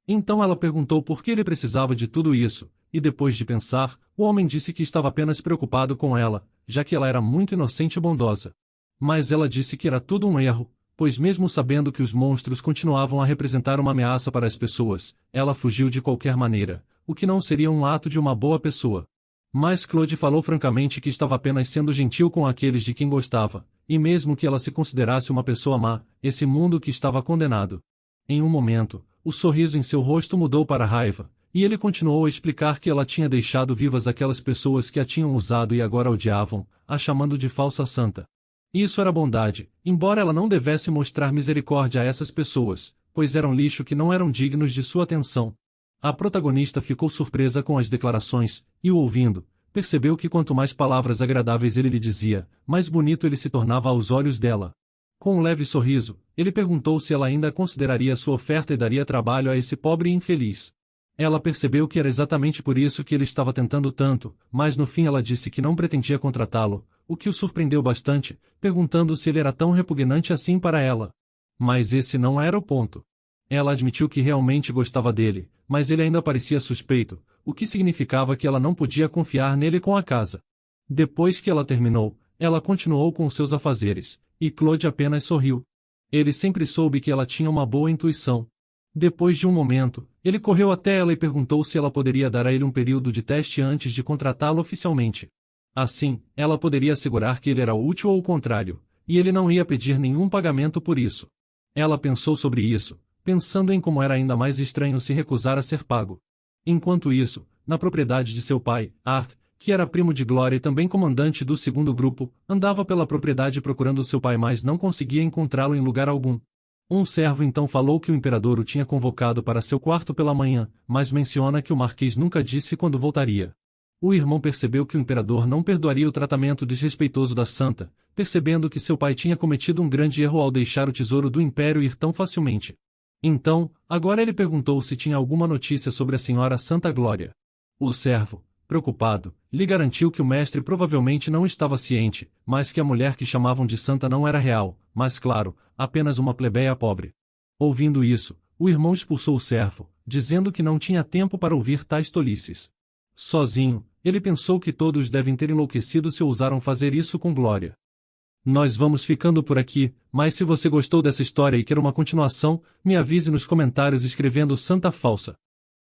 Speaker 2: Então ela perguntou por que ele precisava de tudo isso, e depois de pensar, o homem disse que estava apenas preocupado com ela, já que ela era muito inocente e bondosa. Mas ela disse que era tudo um erro, pois mesmo sabendo que os monstros continuavam a representar uma ameaça para as pessoas, ela fugiu de qualquer maneira, o que não seria um ato de uma boa pessoa. Mas Claude falou francamente que estava apenas sendo gentil com aqueles de quem gostava, e mesmo que ela se considerasse uma pessoa má, esse mundo que estava condenado. Em um momento, o sorriso em seu rosto mudou para raiva, e ele continuou a explicar que ela tinha deixado vivas aquelas pessoas que a tinham usado e agora odiavam, a chamando de falsa santa. Isso era bondade, embora ela não devesse mostrar misericórdia a essas pessoas, pois eram lixo que não eram dignos de sua atenção. A protagonista ficou surpresa com as declarações, e o ouvindo, percebeu que quanto mais palavras agradáveis ele lhe dizia, mais bonito ele se tornava aos olhos dela. Com um leve sorriso, ele perguntou se ela ainda consideraria sua oferta e daria trabalho a esse pobre infeliz. Ela percebeu que era exatamente por isso que ele estava tentando tanto, mas no fim ela disse que não pretendia contratá-lo, o que o surpreendeu bastante, perguntando se ele era tão repugnante assim para ela. Mas esse não era o ponto. Ela admitiu que realmente gostava dele, mas ele ainda parecia suspeito, o que significava que ela não podia confiar nele com a casa. Depois que ela terminou, ela continuou com seus afazeres, e Claude apenas sorriu. Ele sempre soube que ela tinha uma boa intuição. Depois de um momento, ele correu até ela e perguntou se ela poderia dar a ele um período de teste antes de contratá-lo oficialmente. Assim, ela poderia assegurar que ele era útil ou o contrário, e ele não ia pedir nenhum pagamento por isso. Ela pensou sobre isso, pensando em como era ainda mais estranho se recusar a ser pago. Enquanto isso, na propriedade de seu pai, Arth, que era primo de Glória e também comandante do segundo grupo, andava pela propriedade procurando seu pai mas não conseguia encontrá-lo em lugar algum. Um servo então falou que o imperador o tinha convocado para seu quarto pela manhã, mas menciona que o marquês nunca disse quando voltaria. O irmão percebeu que o imperador não perdoaria o tratamento desrespeitoso da santa, percebendo que seu pai tinha cometido um grande erro ao deixar o tesouro do império ir tão facilmente. Então, agora ele perguntou se tinha alguma notícia sobre a senhora Santa Glória. O servo, preocupado, lhe garantiu que o mestre provavelmente não estava ciente, mas que a mulher que chamavam de santa não era real, mas claro, apenas uma plebeia pobre. Ouvindo isso, o irmão expulsou o servo, dizendo que não tinha tempo para ouvir tais tolices. Sozinho, ele pensou que todos devem ter enlouquecido se ousaram fazer isso com Glória. Nós vamos ficando por aqui, mas se você gostou dessa história e quer uma continuação, me avise nos comentários escrevendo Santa Falsa.